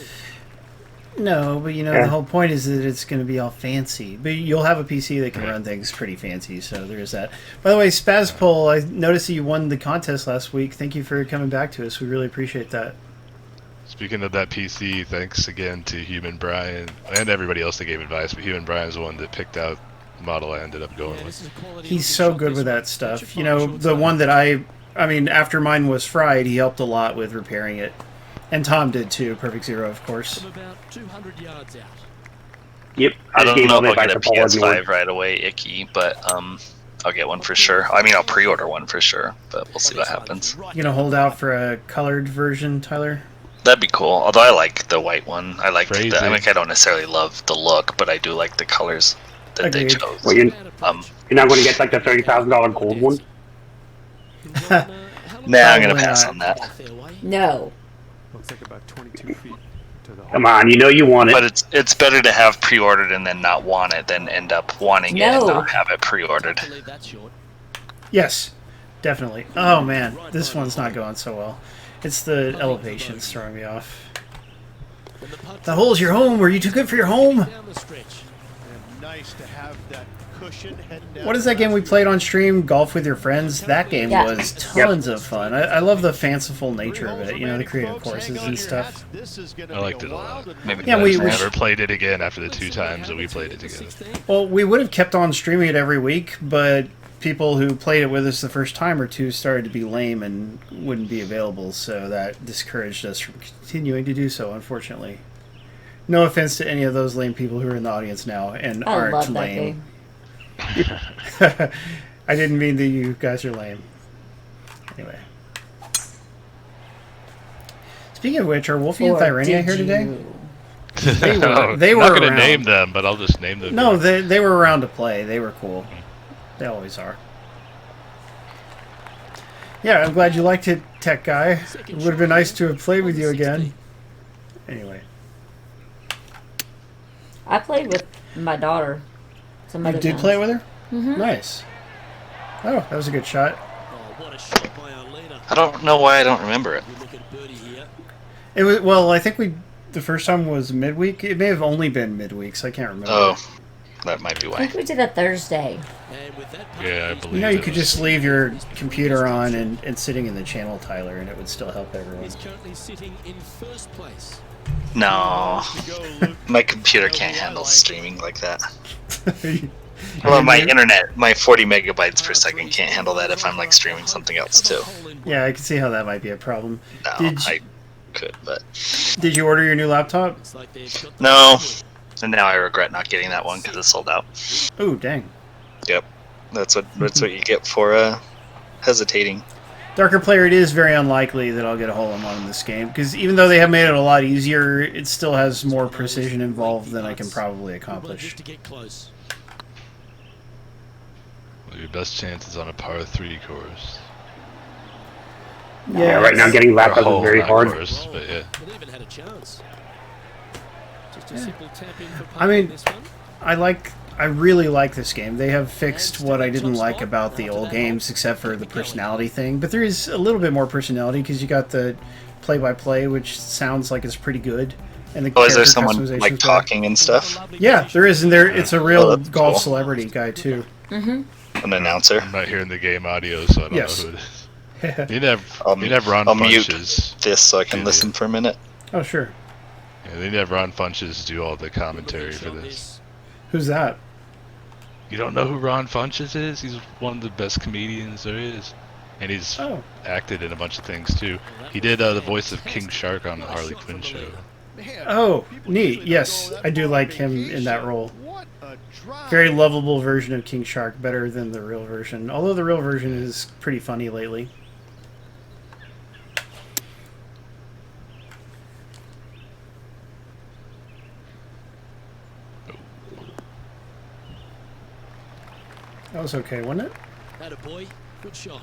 No, but the whole point is that it's going to be all fancy. But you'll have a PC that can run things pretty fancy, so there's that. By the way, Spazpol, I noticed that you won the contest last week. Thank you for coming back to us. We really appreciate that. Speaking of that PC, thanks again to Human Brian and everybody else that gave advice, but Human Brian is the one that picked out the model I ended up going with. He's so good with that stuff. The one that after mine was fried, he helped a lot with repairing it. And Tom did too, Perfect Zero, of course. About 200 yards out. Yep. I don't know if I'll get a PS5 right away, Icky, but I'll get one for sure. I'll pre-order one for sure, but we'll see what happens. You gonna hold out for a colored version, Tyler? That'd be cool. Although I like the white one. I like I don't necessarily love the look, but I do like the colors that they chose. Well, you're not going to get like the $30,000 gold one? Nah, I'm going to pass on that. No. Looks like about 22 feet to the hole. Come on, you want it. But it's better to have pre-ordered and then not want it than end up wanting it and not have it pre-ordered. Yes. Definitely. Oh man, this one's not going so well. It's the elevations throwing me off. The hole's your home. Were you too good for your home? Down the stretch. And nice to have that cushion heading down. What is that game we played on stream? Golf with Your Friends? That game Yeah. was tons of fun. I love the fanciful nature of it, you know, the creative courses and stuff. I liked it a lot. Maybe Yeah, I we never played it again after the 2 times that we played it together. Well, we would have kept on streaming it every week, but people who played it with us the first time or two started to be lame and wouldn't be available, so that discouraged us from continuing to do so, unfortunately. No offense to any of those lame people who are in the audience now and I aren't love that lame. game. I didn't mean that you guys are lame. Anyway. Speaking of which, are Wolfie and Or Thyrenia did here today? you? They were, they I'm were not going to around. name them, but I'll just name them. No, they were around to play. They were cool. They always are. Yeah, I'm glad you liked it, Tech Guy. It would have been nice to have played with you again. Anyway. I played with my daughter. Some You other did times. play with her? Mhm. Nice. Oh, that was a good shot. Oh, what a shot by our leader. I don't know why I don't remember it. Good look at birdie here. It was, well, I think the first time was midweek. It may have only been midweek, so I can't remember. Oh, that might be I why. think we did a Thursday. And with that putt, Yeah, I he's believe You know, you it could was- just leave your computer on and sitting in the channel, Tyler, and it would still help everyone. He's currently sitting in first place. No, my computer can't handle streaming like that. Well, my internet, my 40 megabytes per second can't handle that if I'm like streaming something else too. Yeah, I can see how that might be a problem. No, Did you- I could, but Did you order your new laptop? It's like they've got the no. ball. And now I regret not getting that one because it's sold out. Oh, dang. Yep, that's what you get for hesitating. Darker player, it is very unlikely that I'll get a hole-in-one in this game, because even though they have made it a lot easier, it still has more precision involved than I can probably accomplish. Just to get close. Well, your best chance is on a par 3 course. Yeah, right now getting Or lapped up hole, is very not hard. course, but yeah. They even had a chance. Just a simple tap in for I mean, this one. I really like this game. They have fixed what I didn't like about the old games, except for the personality thing. But there is a little bit more personality, because you got the play-by-play, which sounds like it's pretty good. And the Oh, is there character someone customization's like good. talking and stuff? Yeah, there is, and it's a real Oh, that's golf cool. celebrity guy, too. An announcer? I'm not hearing the game audio, so I don't Yes. know who it is. You'd have Ron I'll mute Funches. this so I can do listen for a minute. Oh, sure. Yeah, they'd have Ron Funches do all the commentary for this. Who's that? You don't know who Ron Funches is? He's one of the best comedians there is. And he's Oh. acted in a bunch of things, too. He did the voice of King Shark on the Harley Quinn show. Oh, neat. Yes, I do like him in that role. What a drive. Very lovable version of King Shark, better than the real version. Although the real version is pretty funny lately. That was okay, wasn't it? That a boy. Good shot.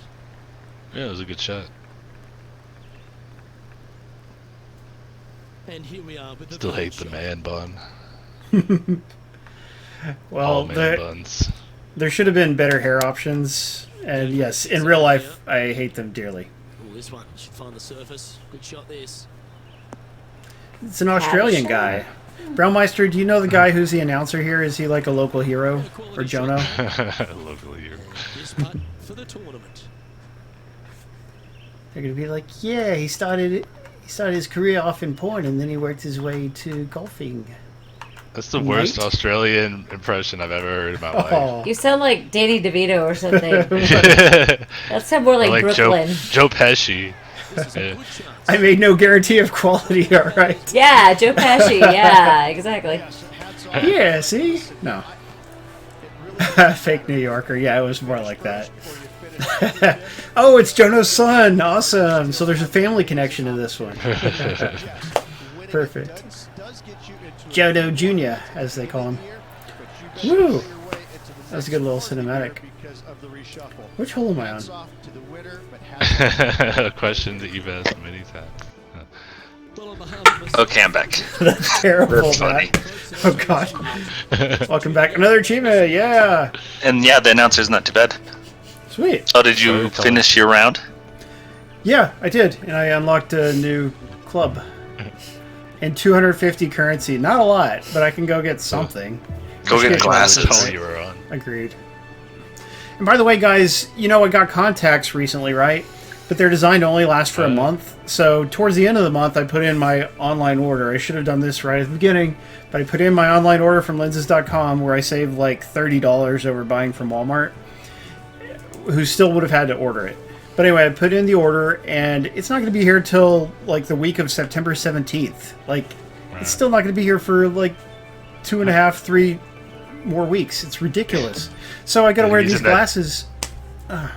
Yeah, it was a good shot. And here we are with the Still third hate the shot. man bun. Well, All man buns. there should have been better hair options. And yes, in real life, I hate them dearly. Oh, this one should find the surface. Good shot. This. It's an Australian guy. Brownmeister, do you know the guy who's the announcer here? Is he like a local hero? Or Jono? Local hero. This putt for the tournament. They're going to be like, yeah, he started his career off in porn and then he worked his way to golfing. That's the worst Mate? Australian impression I've ever heard in my life. Oh. You sound like Danny DeVito or something. That sounds more like, Joe, Brooklyn. Joe Pesci. This is a Yeah. good chance. I made no guarantee of quality, all right? Yeah, Joe Pesci. Yeah, exactly. Yeah, see? No. Fake New Yorker. Yeah, it was more like that. Oh, it's Jono's son. Awesome. So there's a family connection to this one. Perfect. Jono Jr., as they call him. Woo! That was a good little cinematic. Which hole am I on? A question that you've asked many times. Well, on behalf of us- Okay, I'm back. That's terrible, Funny. Matt. Oh, God. Welcome back. Another achievement. Yeah. And yeah, the announcer's not too bad. Sweet. Oh, did you finish your round? Yeah, I did, and I unlocked a new club. And 250 currency. Not a lot, but I can go get something. Go get glasses. Color you were on. Agreed. And by the way, guys, you know I got contacts recently, right? But they're designed to only last for a month. So towards the end of the month, I put in my online order. I should have done this right at the beginning, but I put in my online order from lenses.com where I saved like $30 over buying from Walmart, who still would have had to order it. But anyway, I put in the order, and it's not going to be here till like the week of September 17th. Like, it's still not going to be here for like 2.5, 3 more weeks. It's ridiculous. So I got to wear these glasses. They're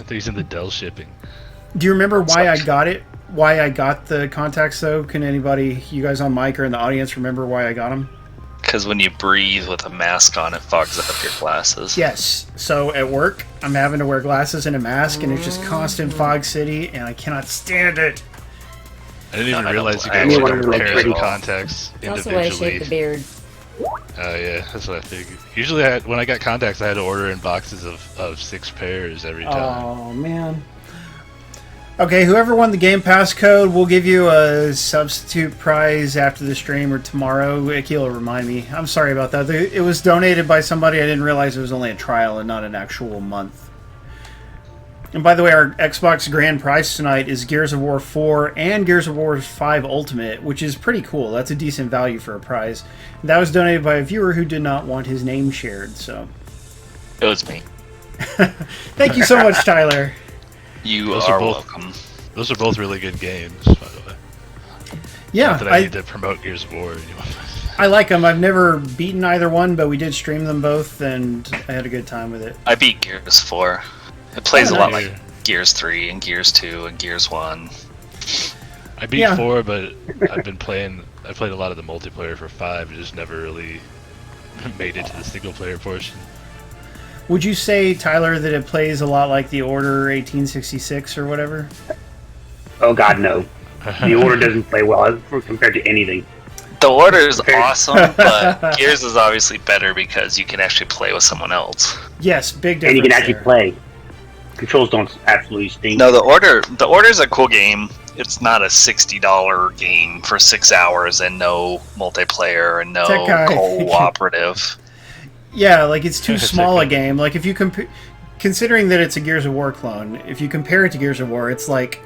using the Dell shipping. Do you remember why I got it? Why I got the contacts, though? Can anybody, you guys on mic or in the audience, remember why I got them? Because when you breathe with a mask on, it fogs up your glasses. Yes. So at work, I'm having to wear glasses and a mask, and it's just constant fog city, and I cannot stand it. I didn't even realize you I guys don't could pair the like contacts That's the way I shape individually. the beard. Oh yeah, that's what I figured. Usually, when I got contacts, I had to order in boxes of 6 pairs every time. Oh, man. Okay, whoever won the Game Pass code, we'll give you a substitute prize after the stream or tomorrow. Icky will remind me. I'm sorry about that. It was donated by somebody. I didn't realize it was only a trial and not an actual month. And by the way, our Xbox grand prize tonight is Gears of War 4 and Gears of War 5 Ultimate, which is pretty cool. That's a decent value for a prize. And that was donated by a viewer who did not want his name shared, so... It was me. Thank you so much, Tyler. You are welcome. Those are both really good games, by the way. Yeah, Not that I need to promote Gears of War. I like them. I've never beaten either one, but we did stream them both, and I had a good time with it. I beat Gears 4. It plays a lot like Gears 3 and Gears 2 and Gears 1. I beat 4, but I played a lot of the multiplayer for 5, just never really made it to the single player portion. Would you say, Tyler, that it plays a lot like the Order 1866 or whatever? Oh God, no. The Order doesn't play well compared to anything. The Order is awesome, but Gears is obviously better because you can actually play with someone else. Yes, big difference. And you can actually play. Controls don't absolutely stink. No, the Order's a cool game. It's not a $60 game for 6 hours and no multiplayer and no cooperative. Yeah, like it's too small a game. Like if you considering that it's a Gears of War clone, if you compare it to Gears of War, it's like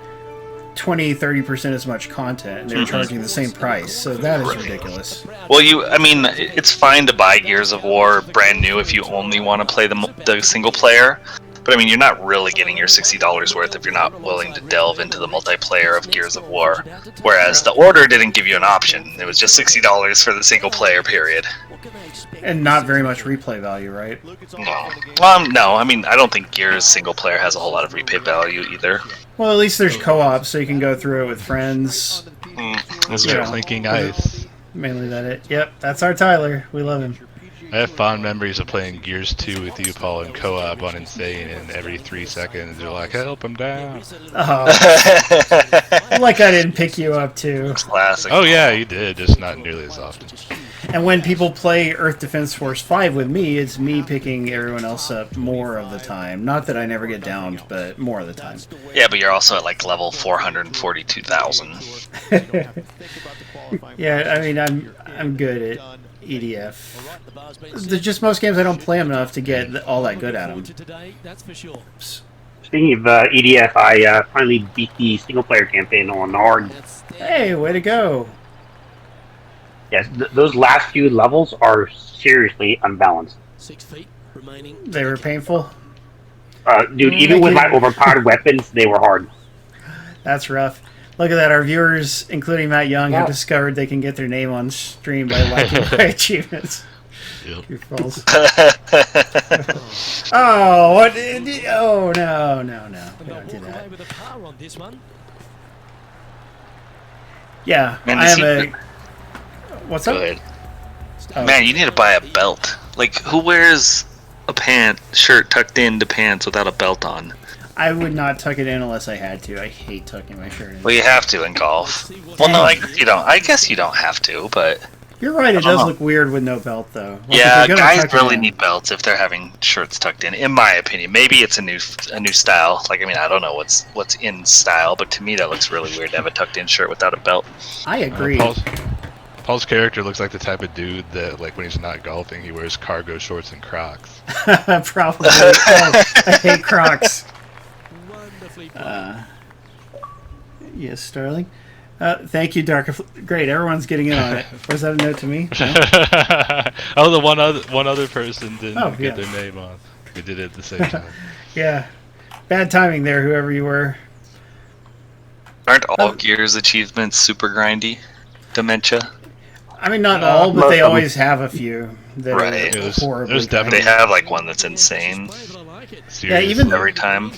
20-30% as much content, and they're charging the same price. So that is ridiculous. Well, it's fine to buy Gears of War brand new if you only want to play the single player. But I mean, you're not really getting your $60 worth if you're not willing to delve into the multiplayer of Gears of War. Whereas the Order didn't give you an option; it was just $60 for the single player period. And not very much replay value, right? No. No. I mean, I don't think Gears single player has a whole lot of replay value either. Well, at least there's co-op, so you can go through it with friends. Those are clinking ice. Mainly that it. Yep, that's our Tyler. We love him. I have fond memories of playing Gears 2 with you, Paul, in co-op on Insane, and every 3 seconds you're like, help him down. Oh. Like I didn't pick you up, too. Classic. Oh yeah, you did, just not nearly as often. And when people play Earth Defense Force 5 with me, it's me picking everyone else up more of the time. Not that I never get downed, but more of the time. Yeah, but you're also at like level 442,000. Yeah, I mean, I'm good at EDF. There's just most games I don't play them enough to get all that good at them. Speaking of EDF, I finally beat the single-player campaign on hard. Hey, way to go! Yes, those last few levels are seriously unbalanced. 6 feet remaining. They were painful? Dude, even with my overpowered weapons, they were hard. That's rough. Look at that. Our viewers, including Matt Young, have discovered they can get their name on stream by liking my achievements. Yep. Goofballs. Oh, what? Oh, no. We don't do that. Yeah, Man, I am a... What's up? Go ahead. Man, you need to buy a belt. Like, who wears a shirt tucked into pants without a belt on? I would not tuck it in unless I had to. I hate tucking my shirt in. Well, you have to in golf. Well, no, you don't. I guess you don't have to, but You're right. It I don't does know. look weird with no belt, though. Like, Yeah, if you're gonna guys tuck it really in- need belts if they're having shirts tucked in my opinion. Maybe it's a new style. Like, I mean, I don't know what's in style, but to me that looks really weird to have a tucked in shirt without a belt. I agree. Paul's character looks like the type of dude that, like, when he's not golfing, he wears cargo shorts and Crocs. Probably. Oh, I hate Crocs. Wonderfully played. Yes, Starling. Thank you, Dark. Great, everyone's getting in on it. Was that a note to me? No? Oh, the one other person didn't yeah. get their name on. We did it at the same time. Yeah. Bad timing there, whoever you were. Aren't all Gears achievements super grindy? Dementia? I mean, not all, but most they of them. always have a few that Right. are There's horribly definitely- They have like one that's insane Yeah, even Seriously. every time.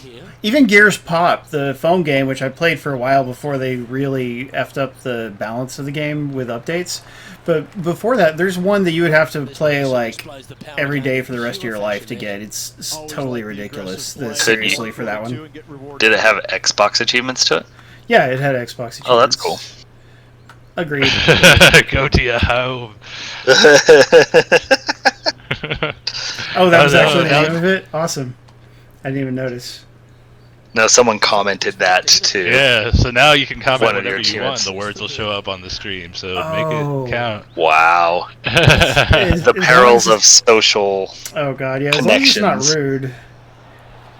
Even Gears Pop, the phone game, which I played for a while before they really effed up the balance of the game with updates. But before that, there's one that you would have to play like every day for the rest of your life to get. It's totally ridiculous. Seriously, for that one. Did it have Xbox achievements to it? Yeah, it had Xbox. Oh, that's achievements. cool. Agreed. Go to your home. Oh, that was no, actually the that- name of it? Awesome. I didn't even notice. No, someone commented that too. Yeah, so now you can comment One of whatever your you want. achievements. The words will show up on the stream, so Oh. make it count. Wow. Is- The as long perils as of social. Oh god, yeah, as long as it's not Connections. rude.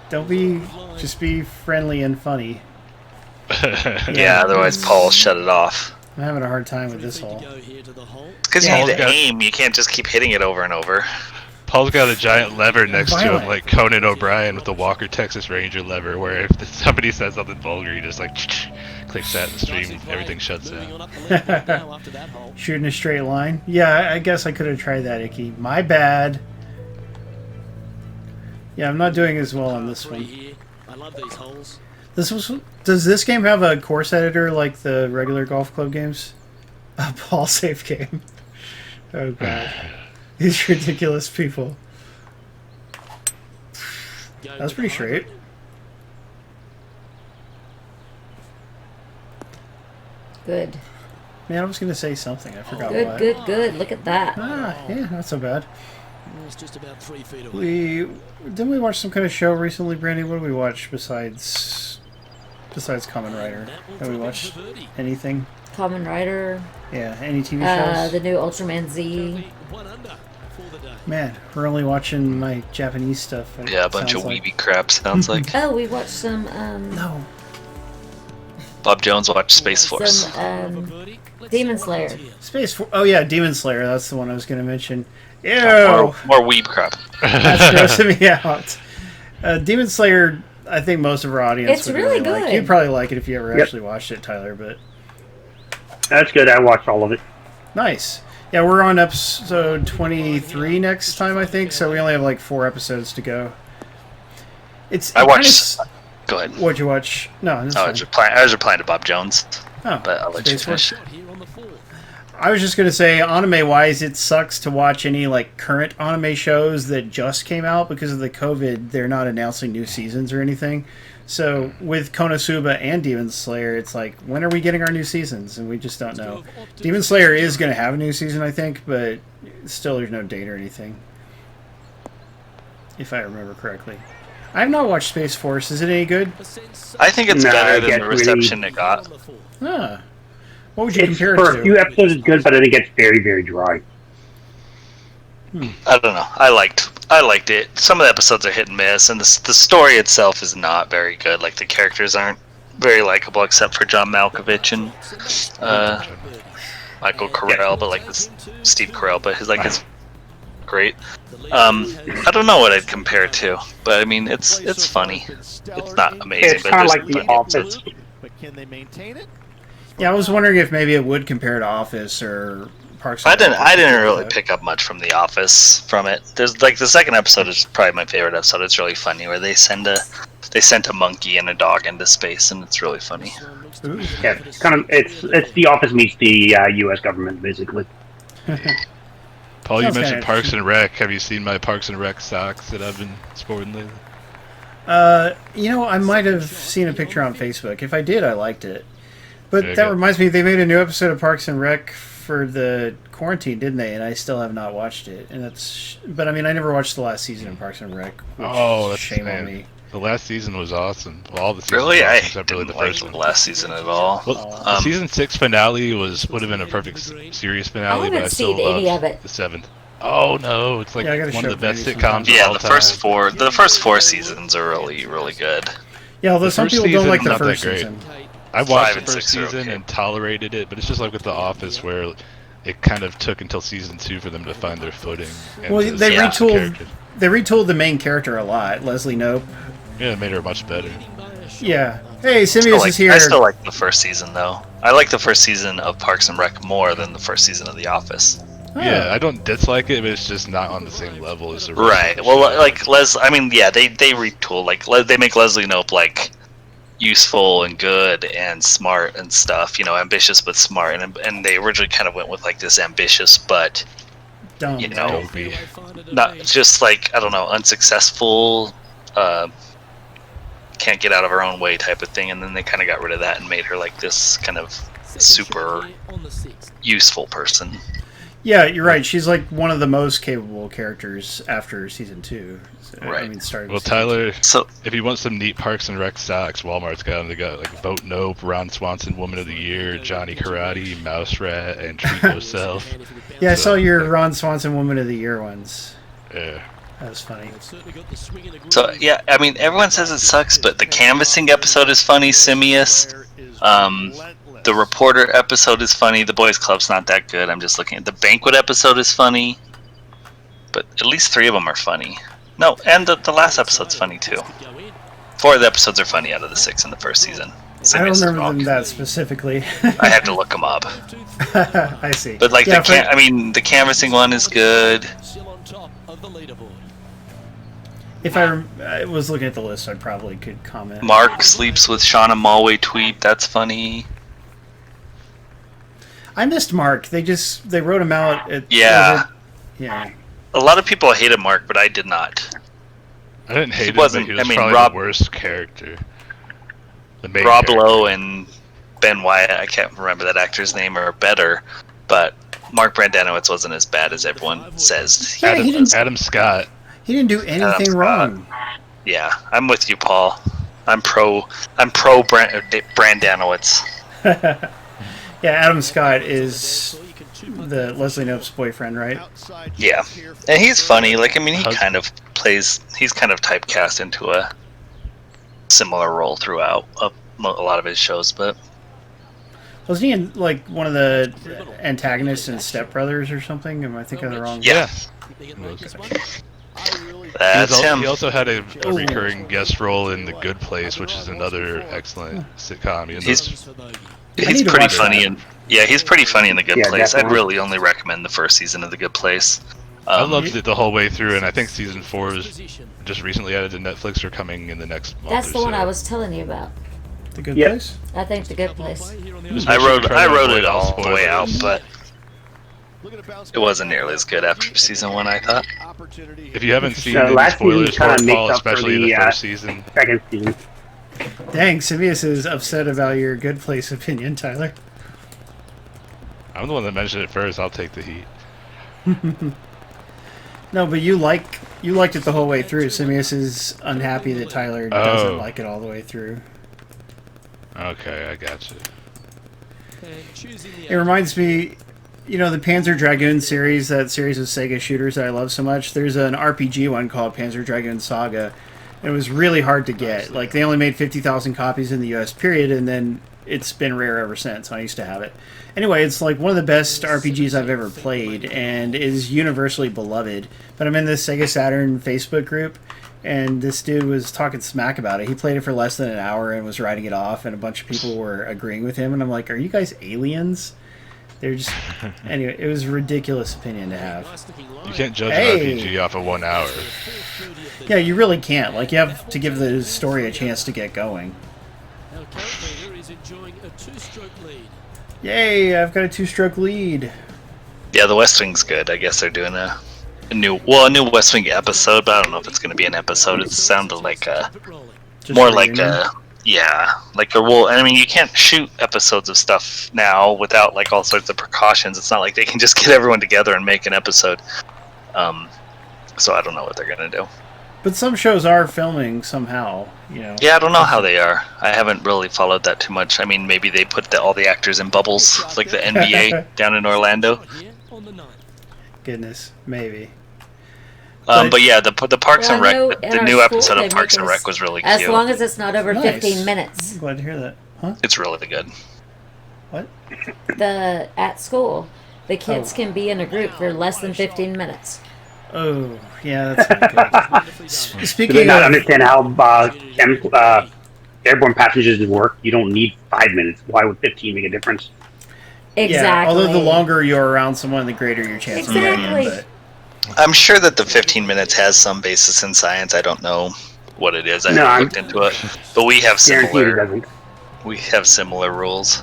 Don't be, just be friendly and funny. Yeah, otherwise Paul shut it off. I'm having a hard time with this hole. Because Yeah. you need to Paul's got- aim. You can't just keep hitting it over and over. Paul's got a giant lever next to Violent. him, like Conan O'Brien with the Walker Texas Ranger lever, where if somebody says something vulgar, he just like clicks that in the stream, everything shuts down. Shoot in a straight line? Yeah, I guess I could have tried that, Icky. My bad. Yeah, I'm not doing as well on this one. I love these holes. Does this game have a course editor like the regular golf club games? A ball safe game. Oh god. These ridiculous people. That was pretty straight. Good. Man, I was going to say something. I forgot Good, what. good, good. Look at that. Ah, yeah, not so bad. It's just about 3 feet away. Didn't we watch some kind of show recently, Brandy? What did we watch besides Kamen Rider? Have we watched anything? Kamen Rider. Yeah, any TV shows? The new Ultraman Z. 1 under for the day. Man, we're only watching my Japanese stuff. it Yeah, a bunch of sounds like. weeby crap, sounds like. Oh, we watched some No. Bob Jones watched Space Force. Demon Slayer. Space Force. Oh, yeah, Demon Slayer. That's the one I was going to mention. Ew! More weeb crap. That's grossing me out. Demon Slayer, I think most of our audience It's would really like. good. You'd probably like it if you ever Yep. actually watched it, Tyler, but... That's good. I watched all of it. Nice. Yeah, we're on episode 23 next time, I think, so we only have like 4 episodes to go. I watched. Go ahead. What'd you watch? No, that's I fine. was replying to Bob Jones, Oh, but I'll let you Space Force. finish. Here on the 4. I was just gonna say, anime-wise, it sucks to watch any like current anime shows that just came out because of the COVID. They're not announcing new seasons or anything. So with Konosuba and Demon Slayer, it's like, when are we getting our new seasons? And we just don't know. Demon Slayer is gonna have a new season, I think, but still, there's no date or anything, if I remember correctly. I have not watched Space Force. Is it any good? I think it's Nah, better it than gets the really- reception it got. Ah. What would you It's compare for it a few to? episodes it's good, but then it gets very, very dry. I don't know. I liked it. Some of the episodes are hit and miss, and the story itself is not very good. Like, the characters aren't very likable, except for John Malkovich and Michael Carell, but like this Steve Carell, but his great. I don't know what I'd compare it to, but I mean, it's funny. It's not amazing, It's but kind of there's like The funny Office. episodes. But can they maintain it? Yeah, I was wondering if maybe it would compare to Office or Parks and I didn't Rec. really pick up much from The Office from it. There's like the second episode is probably my favorite episode. It's really funny where they sent a monkey and a dog into space, and it's really funny. Ooh. Yeah, it's kind of it's The Office meets the U.S. government basically. Paul, you Sounds mentioned kinda Parks and Rec. Have you seen my Parks and Rec socks that I've been sporting lately? I might have seen a picture on Facebook. If I did, I liked it. But Very that good. reminds me, they made a new episode of Parks and Rec for the quarantine, didn't they? And I still have not watched it. And but I mean, I never watched the last season of Parks and Rec. Which That's shame on me. The last season was awesome. Well, all the seasons Really, were I awesome, except really didn't the like first the one. last season at all. Well, the season 6 finale would have been a perfect series finale, but I haven't still seen any loved of it. the 7th. Oh no, it's like Yeah, I gotta one show of the best Brady sitcoms sometime. of Yeah, all the time. first four seasons are really, really good. Yeah, although The some first people don't season's like the not that first great. season. I 5 watched the and first 6 are season okay. and tolerated it, but it's just like with The Office, where it kind of took until season 2 for them to find their footing. And Well, to they establish the retooled. character. They retooled the main character a lot. Leslie Knope. Yeah, it made her much better. Yeah. Hey, Simius is here. I still like the first season though. I like the first season of Parks and Rec more than the first season of The Office. Oh. Yeah, I don't dislike it, but it's just not on the same level as the rest Right. of the Well, show. like I mean, yeah, they retool. Like they make Leslie Knope like useful and good and smart and stuff. You know, ambitious but smart. And they originally kind of went with like this ambitious but Dumb. you know, Dopey. not just like I don't know, unsuccessful. Can't get out of her own way type of thing. And then they kind of got rid of that and made her like this kind of super useful person. Yeah, you're right. She's like one of the most capable characters after season 2. I Right. mean, starting Well, with season Tyler, So if you want some neat Parks and Rec socks, Walmart's got them. They got like Vote Nope, Ron Swanson Woman of the Year, Johnny Karate, Mouse Rat, and Treat Yourself. 2. Yeah, I saw your Ron Swanson Woman of the Year ones. Yeah. That was funny. So yeah, I mean, everyone says it sucks, but the canvassing episode is funny. Simius, the reporter episode is funny. The Boys Club's not that good. I'm just looking at the banquet episode is funny, but at least 3 of them are funny. No, and the last episode's funny too. 4 of the episodes are funny out of the 6 in the first season. I don't Simius is remember wrong. them that specifically. I had to look them up. I see. But like Yeah, I mean, the canvassing one is good. if I was looking at the list, I probably could comment. Mark sleeps with Shauna Malway tweet. That's funny. I missed Mark. They wrote him out. Yeah. Yeah. A lot of people hated Mark, but I did not. I didn't hate him, but wasn't- he was I mean, probably Rob- the worst character. The main Rob character. Lowe and Ben Wyatt, I can't remember that actor's name, are better, but Mark Brandanowitz wasn't as bad as everyone says. Yeah, he didn't. Adam Scott. He didn't do anything Scott. wrong. Yeah, I'm with you, Paul. I'm pro Brandanowitz. Yeah, Adam Scott is the Leslie Knope's boyfriend, right? Yeah, and he's funny. Like, I mean, he's kind of typecast into a similar role throughout a lot of his shows, but Wasn't he in, like, one of the antagonists in Step Brothers or something? Am I thinking of the wrong? yeah, that's him. He also had a recurring guest role in The Good Place, which is another excellent sitcom. He's to pretty watch funny, that. and yeah, he's pretty funny in The Good Yeah, Place. I'd definitely. really only recommend the first season of The Good Place. I loved it the whole way through, and I think season 4 is just recently added to Netflix or coming in the next month. That's or the one so. I was telling you about. The Good Yeah. Place? I think the good place. Just I make sure you wrote try to avoid it all the way out, spoilers. but it wasn't nearly as good after season 1, I thought. If you haven't seen The any last spoilers season kinda for it, makes Paul, up for especially in the the, first season, Second season. Dang, Simius is upset about your Good Place opinion, Tyler. I'm the one that mentioned it first. I'll take the heat. No, but you liked it the whole way through. Simius is unhappy that Tyler doesn't Oh. like it all the way through. Okay, I got you. It reminds me, you know, the Panzer Dragoon series, that series of Sega shooters that I love so much. There's an RPG one called Panzer Dragoon Saga. It was really hard to get. Like, they only made 50,000 copies in the US period, and then it's been rare ever since. I used to have it. Anyway, it's like one of the best RPGs I've ever played, and is universally beloved. But I'm in this Sega Saturn Facebook group, and this dude was talking smack about it. He played it for less than an hour and was writing it off, and a bunch of people were agreeing with him. And I'm like, are you guys aliens? They're just... Anyway, it was a ridiculous opinion to have. You can't judge Hey. an RPG off of 1 hour. Yeah, you really can't. Like, you have to give the story a chance to get going. Yay, I've got a 2-stroke lead. Yeah, the West Wing's good. I guess they're doing a new West Wing episode, but I don't know if it's going to be an episode. It sounded like Just more a like reunion. Yeah, like I mean, you can't shoot episodes of stuff now without like all sorts of precautions. It's not like they can just get everyone together and make an episode. So I don't know what they're gonna do. But some shows are filming somehow, you know. Yeah, I don't know how they are. I haven't really followed that too much. I mean, maybe they put all the actors in bubbles, like the NBA down in Orlando. Goodness, maybe. But yeah, the Parks and Rec, Well, I know the in new our episode school of they Parks make and us- Rec was really As cute. long as it's not over Nice. 15 minutes. Glad to hear that. Huh? It's really good. What? At school, the kids Oh. can be in a group for less than 15 minutes. Oh, yeah, that's not good. Do they Speaking not of, understand how airborne passengers work? You don't need 5 minutes. Why would 15 make a difference? Exactly. yeah, although the longer you're around someone, the greater your chance of Exactly. getting it. I'm sure that the 15 minutes has some basis in science. I don't know what it is. I No, haven't I'm- looked into it. But we have Guaranteed it doesn't. similar rules.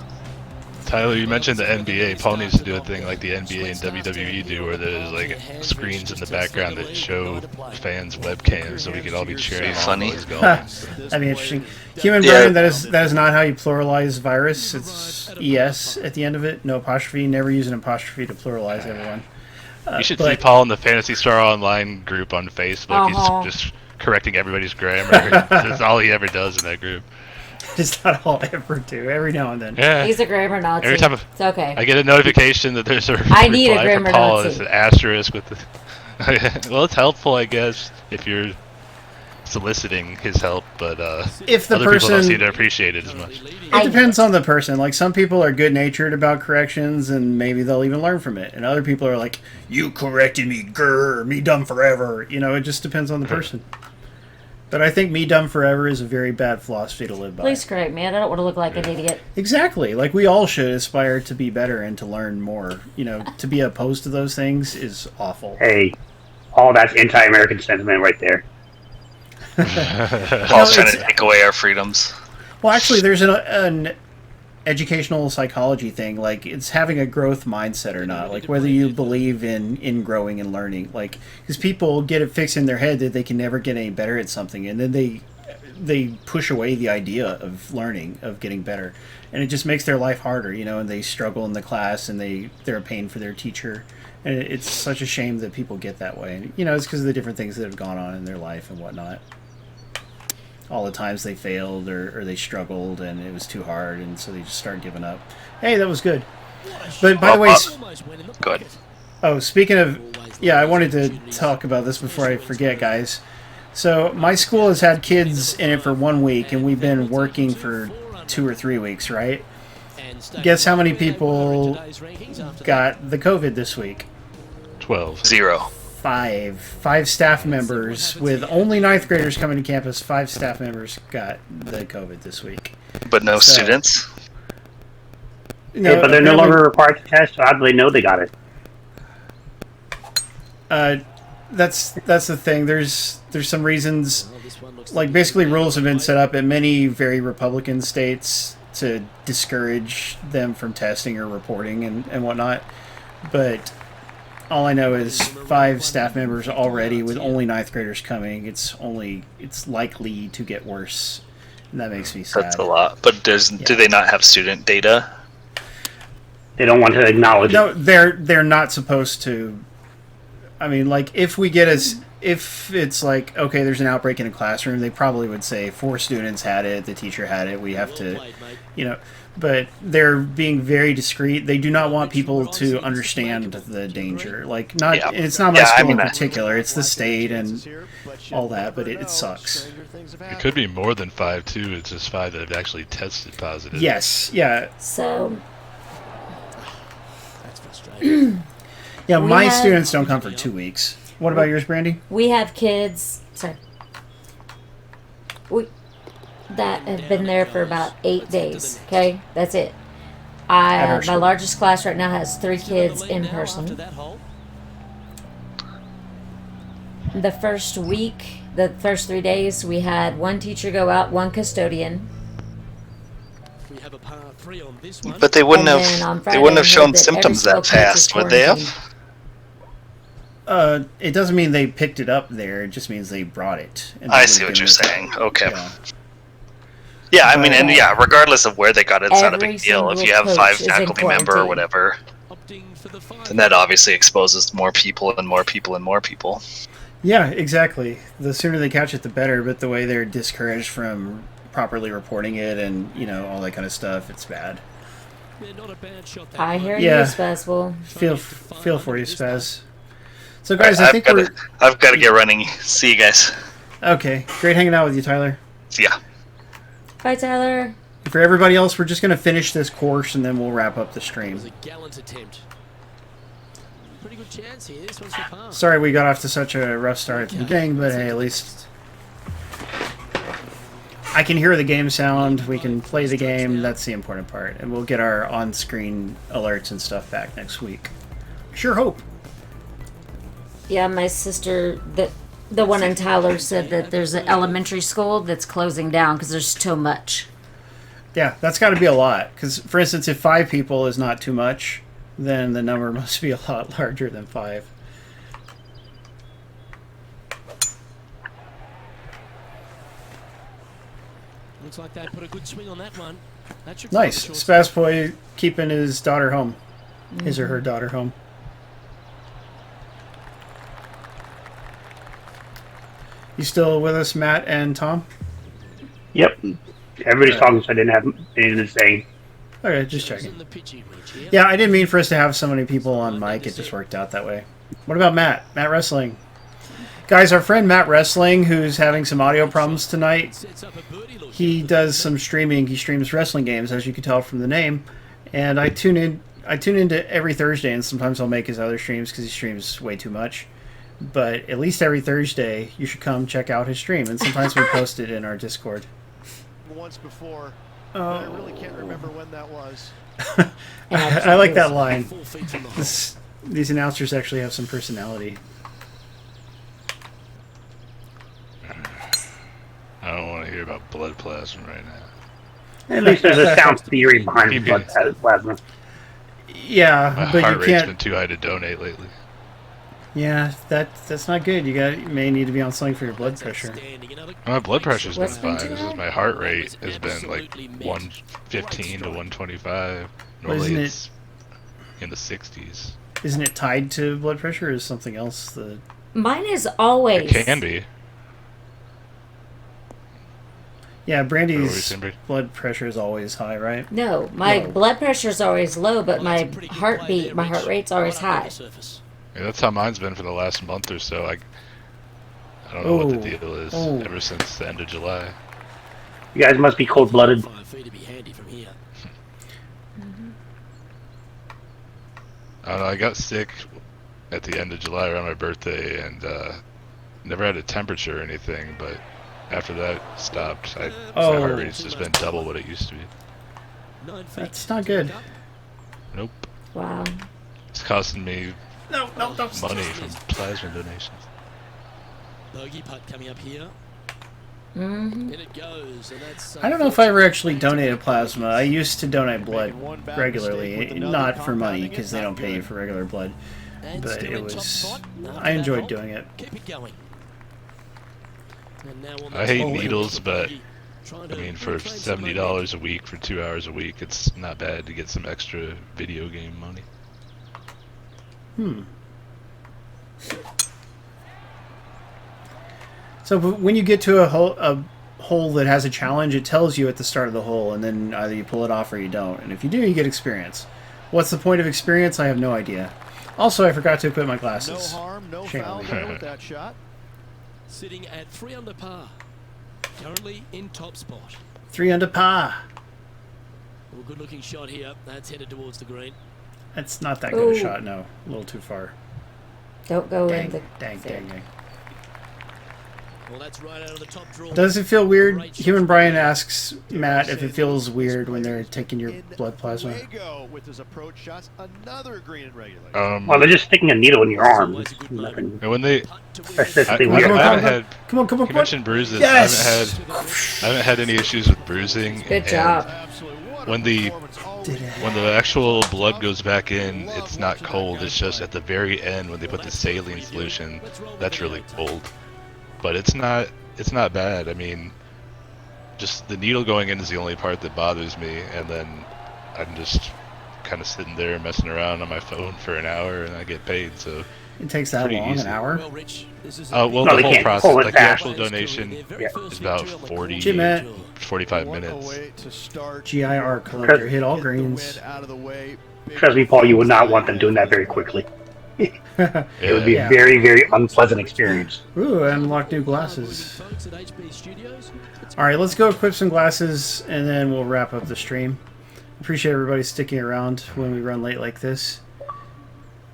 Tyler, you mentioned the NBA. Paul needs to do a thing like the NBA and WWE do, where there's like screens in the background that show fans' webcams, so we could all be cheering. Be funny. on Huh, golf. that'd be interesting. Human Yeah. brain, that is not how you pluralize virus. It's ES at the end of it. No apostrophe. Never use an apostrophe to pluralize everyone. You should but- see Paul in the Fantasy Star Online group on Facebook. Uh-huh. He's just correcting everybody's grammar. That's all he ever does in that group. It's not all I ever do. Every now and then. Yeah. He's a grammar Nazi. Every time it's okay. I get a notification that there's a I need a reply grammar from Paul, Nazi. and it's an asterisk with the. Well, it's helpful, I guess, if you're soliciting his help, but If the other people don't person- seem to appreciate it as much. It depends on the person. Like, some people are good-natured about corrections, and maybe they'll even learn from it. And other people are like, you corrected me, grr, me dumb forever. You know, it just depends on the person. But I think me dumb forever is a very bad philosophy to live by. Please correct me. I don't want to look like an idiot. Exactly. Like, we all should aspire to be better and to learn more. You know, to be opposed to those things is awful. Hey, all that's anti-American sentiment right there. Paul's trying to take away our freedoms. Well, actually, there's an educational psychology thing. Like, it's having a growth mindset or not. Like, whether you believe in growing and learning. Like, because people get it fixed in their head that they can never get any better at something, and then they push away the idea of learning, of getting better, and it just makes their life harder. You know, and they struggle in the class, and they're a pain for their teacher. And it's such a shame that people get that way. And, you know, it's because of the different things that have gone on in their life and whatnot. All the times they failed or they struggled and it was too hard, and so they just start giving up. Hey, that was good. But by the way, Good. oh, speaking of, yeah, I wanted to talk about this before I forget, guys. So my school has had kids in it for 1 week, and we've been working for 2 or 3 weeks, right? Guess how many people got the COVID this week? 12. 0. Five staff members. With only 9th graders coming to campus, 5 staff members got the COVID this week. But no So- students. Yeah, but they're no apparently- longer required to test, so how do they know they got it? That's the thing. There's some reasons, like, basically rules have been set up in many very Republican states to discourage them from testing or reporting and whatnot. But all I know is 5 staff members already, with only 9th graders coming. It's likely to get worse, and that makes me sad. That's a lot. But do they not have student data? They don't want to acknowledge it. No, they're not supposed to. I mean, like, if it's like, okay, there's an outbreak in a classroom, they probably would say 4 students had it, the teacher had it, we have to, you know. But they're being very discreet. They do not want people to understand the danger. Like, not, Yeah. it's not my Yeah, I school mean, in particular. It's the state and all that, but it sucks. It could be more than 5 too. It's just 5 that have actually tested positive. Yes, yeah, So, yeah. We My have- students don't come for 2 weeks. What about yours, Brandy? we have kids. Sorry. That have been there for about 8 days. Okay, that's it. At our My school. largest class right now has 3 kids in person. The first week, the first 3 days, we had 1 teacher go out, 1 custodian. But they wouldn't And then on have. Friday, They wouldn't have I shown heard that every symptoms school that coach is fast, would they have? quarantined. It doesn't mean they picked it up there. It just means they brought it. And I they see would've what you're given it- saying. Okay. Yeah. Yeah, I mean, and yeah, regardless of where they got it, it's not a Every big deal. If single you have coach 5 is in faculty member or quarantine. whatever, Opting for the 5. then that obviously exposes more people and more people and more people. Yeah, exactly. The sooner they catch it, the better. But the way they're discouraged from properly reporting it and, you know, all that kind of stuff, it's bad. Yeah, not a bad shot, that I one. hear Yeah. you, Spazball. Feel for you, Spaz. So, guys, I think we're... I've got to get running. See you guys. Okay, great hanging out with you, Tyler. See ya. Bye, Tyler. For everybody else, we're just going to finish this course and then we'll wrap up the It stream. was a gallant attempt. Pretty good chance here. This one's the par. Sorry we got off to such a rough start at the beginning, but hey, at least I can hear the game sound, we can play the game, that's the important part. And we'll get our on-screen alerts and stuff back next week. Sure hope. Yeah, my sister, the one in Tyler, said that there's an elementary school that's closing down because there's too much. Yeah, that's got to be a lot. Because, for instance, if 5 people is not too much, then the number must be a lot larger than 5. Looks like they put a good swing on that one. That should Nice. find the short Spaz Boy keeping his daughter home. His or her daughter home. You still with us, Matt and Tom? Yep. Everybody's talking, so I didn't have anything to say. Okay, just It's checking. in the pitching ridge here. Yeah, I didn't mean for us to have so many people on mic. It just worked out that way. What about Matt? Matt Wrestling. Guys, our friend Matt Wrestling, who's having some audio problems tonight, Sets up a birdie look. he does some streaming. He streams wrestling games, as you can tell from the name. And I tune into every Thursday, and sometimes I'll make his other streams because he streams way too much. But at least every Thursday, you should come check out his stream. And sometimes we post it in our Discord. Once before, but I really can't remember when that was. I like that line. 4 feet from the hole. These announcers actually have some personality. I don't want to hear about blood plasma right now. At least there's a sound theory behind Keep blood plasma. Yeah, My but heart you rate's can't. been too high to donate lately. Yeah, that's not good. You may need to be on something for your blood pressure. Outstanding. Another My blood pressure's been What's been fine. too It's just high? my heart rate has been like 115 to 125. Normally isn't it- it's in the 60s. Isn't it tied to blood pressure, or is something else? The Mine is always. It can be. yeah, Brandy's Always can be. blood pressure is always high, right? No, my No. blood pressure is always low, but Well, that's my a pretty good heartbeat, play there, my Rich. heart rate's always Right up on high. the surface. Yeah, that's how mine's been for the last month or so. I don't know what the Oh. deal is Oh. ever since the end of July. You guys must be cold-blooded. 5 feet to be handy from here. I don't know, I got sick at the end of July around my birthday and never had a temperature or anything, but after that stopped. My Oh. heart rate's just been double what it used to be. 9 feet. That's not good. Nope. Wow. It's costing me No. money from plasma donations. Bogey putt coming up here. Mm-hmm. In it goes, and that's. I don't know if I ever actually donated plasma. I used to donate blood regularly, not for money because they don't pay you for regular blood. But it was, I enjoyed doing it. Keep it going. And now on I the hate top, needles, but trying I to mean, for reclaim some $70 a week for 2 hours a week, it's not bad to get some extra video game money. So when you get to a hole that has a challenge, it tells you at the start of the hole, and then either you pull it off or you don't. And if you do, you get experience. What's the point of experience? I have no idea. Also, I forgot to equip my No glasses. harm, no Shame foul on me. there with that shot. Sitting at 3 under par. Currently in top spot. 3 under par. Well, good looking shot here. That's headed towards the green. That's not that good a Ooh. shot, no. A little too far. Don't go Dang, in the dang. Well, that's right out of the top draw. Does it feel weird? Human Brian asks Matt if it feels weird when they're taking your blood plasma. Fuego with his approach shots, another green in regulation. Well, they're just sticking a needle in your arm. Always a good moment. Nothing. And when they, Putt to win. That's just I, the I weird. haven't had, Come on, you mentioned bruises. Yes! I haven't had any issues with bruising. Good and job. Absolutely. What When a the- performance always. When the actual blood goes back in, it's not cold. It's just at the very end when they put the saline solution. That's really cold. But it's not bad. I mean, just the needle going in is the only part that bothers me, and then I'm just kind of sitting there messing around on my phone for an hour, and I get paid. So It takes that pretty long, easy. an hour? Well, Rich, this is well, No, the they whole can't process, pull it like the back. actual donation, is about 40, Jim, Matt. 45 What a minutes. way to start. GIR collector hit all Get the greens. win out of the way. Big Trust me, Paul, you would not want them doing that very quickly. It would be Yeah. a very, very unpleasant experience. Ooh, I unlocked new glasses. All right, let's go equip some glasses, and then we'll wrap up the stream. Appreciate everybody sticking around when we run late like this.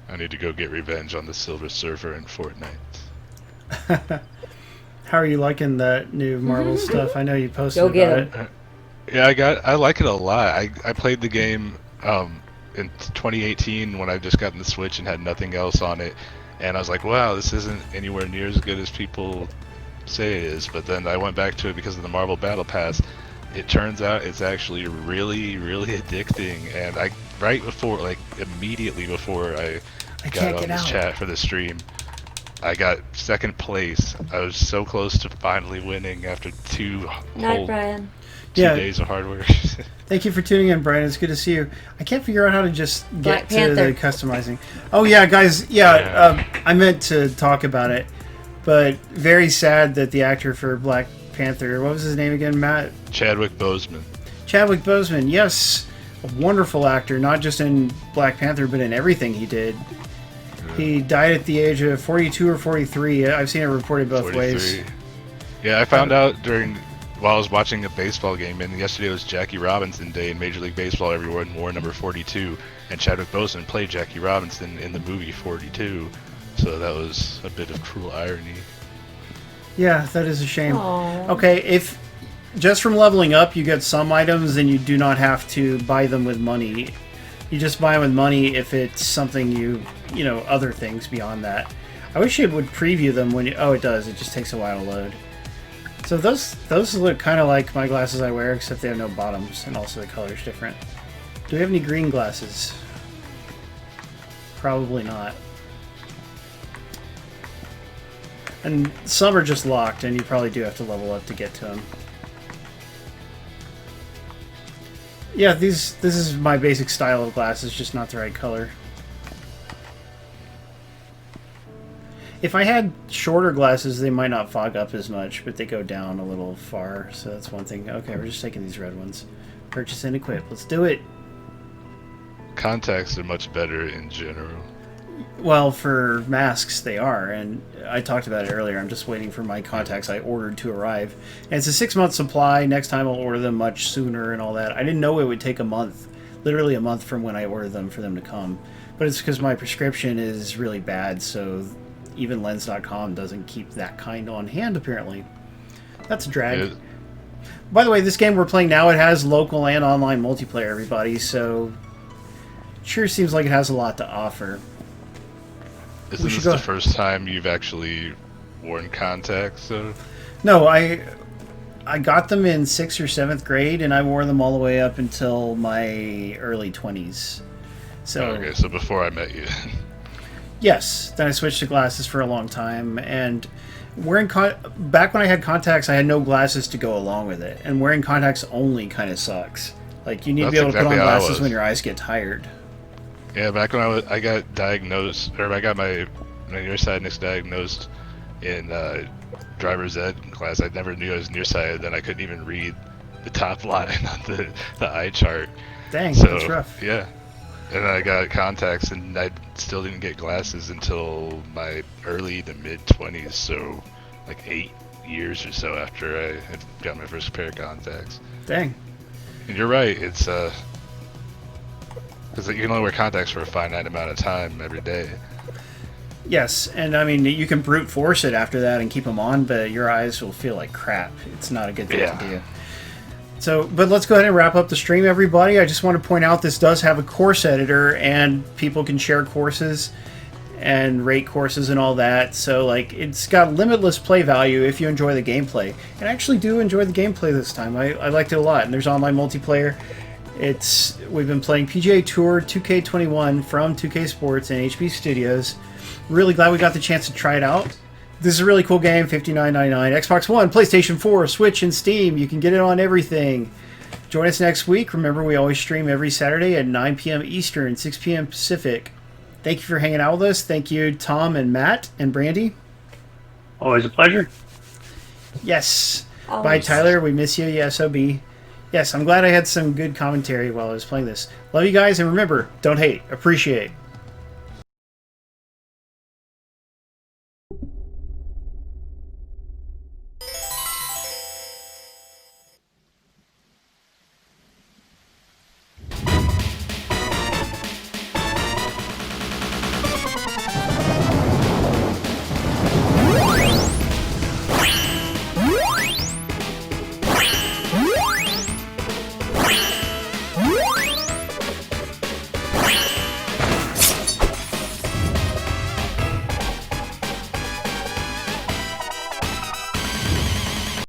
I need to go get revenge on the Silver Surfer in Fortnite. How are you liking that new Marvel stuff? I know you posted Go get about it. Yeah, I like it a lot. I played the game in 2018 when I just got the Switch and had nothing else on it, and I was like, wow, this isn't anywhere near as good as people say it is. But then I went back to it because of the Marvel Battle Pass. It turns out it's actually really, really addicting, and immediately before I got on this chat for the stream, I got second place. I was so close to finally winning after two Night, Brian. days of hard work. Thank you for tuning in, Brian. It's good to see you. I can't figure out how to just Black get to the Panther. customizing. Oh, yeah, guys. Yeah, I meant to talk about it, but very sad that the actor for Black Panther, what was his name again, Matt? Chadwick Boseman. Chadwick Boseman, yes. A wonderful actor, not just in Black Panther, but in everything he did. He died at the age of 42 or 43. I've seen it reported both 43. ways. Yeah, I found out while I was watching a baseball game, and yesterday was Jackie Robinson Day in Major League Baseball. Everyone wore number 42, and Chadwick Boseman played Jackie Robinson in the movie 42. So that was a bit of cruel irony. Yeah, that is a shame. Aw. Okay, if just from leveling up you get some items, then you do not have to buy them with money. You just buy them with money if it's something you know, other things beyond that. I wish it would preview them when you... Oh, it does. It just takes a while to load. So those look kind of like my glasses I wear, except they have no bottoms, and also the color's different. Do we have any green glasses? Probably not. And some are just locked, and you probably do have to level up to get to them. Yeah, this is my basic style of glasses, just not the right color. If I had shorter glasses, they might not fog up as much, but they go down a little far, so that's one thing. Okay, we're just taking these red ones. Purchase and equip. Let's do it. Contacts are much better in general. Well, for masks, they are, and I talked about it earlier. I'm just waiting for my contacts I ordered to arrive. And it's a 6-month supply. Next time I'll order them much sooner and all that. I didn't know it would take a month, literally a month from when I ordered them for them to come. But it's because my prescription is really bad, so even Lens.com doesn't keep that kind on hand, apparently. That's a drag. Yeah. By the way, this game we're playing now, it has local and online multiplayer, everybody, so it sure seems like it has a lot to offer. Isn't this the first time you've actually worn contacts? So? No, I got them in 6th or 7th grade, and I wore them all the way up until my early 20s. So okay, so before I met you. Yes, then I switched to glasses for a long time, and back when I had contacts, I had no glasses to go along with it, and wearing contacts only kind of sucks. Like, you need to be able to put on glasses when your eyes get tired. Yeah, back when I got diagnosed, or I got my nearsightedness diagnosed in driver's ed class. I never knew I was nearsighted, then I couldn't even read the top line on the eye chart. Dang, so, that's rough. Yeah. And I got contacts, and I still didn't get glasses until my early to mid-20s, so like 8 years or so after I had got my first pair of contacts. Dang. And you're right, it's because you can only wear contacts for a finite amount of time every day. Yes, and I mean, you can brute force it after that and keep them on, but your eyes will feel like crap. It's not a good thing to do. So, but let's go ahead and wrap up the stream, everybody. I just want to point out this does have a course editor, and people can share courses and rate courses and all that. So, like, it's got limitless play value if you enjoy the gameplay. And I actually do enjoy the gameplay this time. I liked it a lot. And there's online multiplayer. We've been playing PGA Tour 2K21 from 2K Sports and HB Studios. Really glad we got the chance to try it out. This is a really cool game, $59.99. Xbox One, PlayStation 4, Switch, and Steam. You can get it on everything. Join us next week. Remember, we always stream every Saturday at 9 p.m. Eastern, 6 p.m. Pacific. Thank you for hanging out with us. Thank you, Tom and Matt and Brandy. Always a pleasure. Yes. Always. Bye, Tyler. We miss you. Yes, OB. Yes, I'm glad I had some good commentary while I was playing this. Love you guys, and remember, don't hate, appreciate.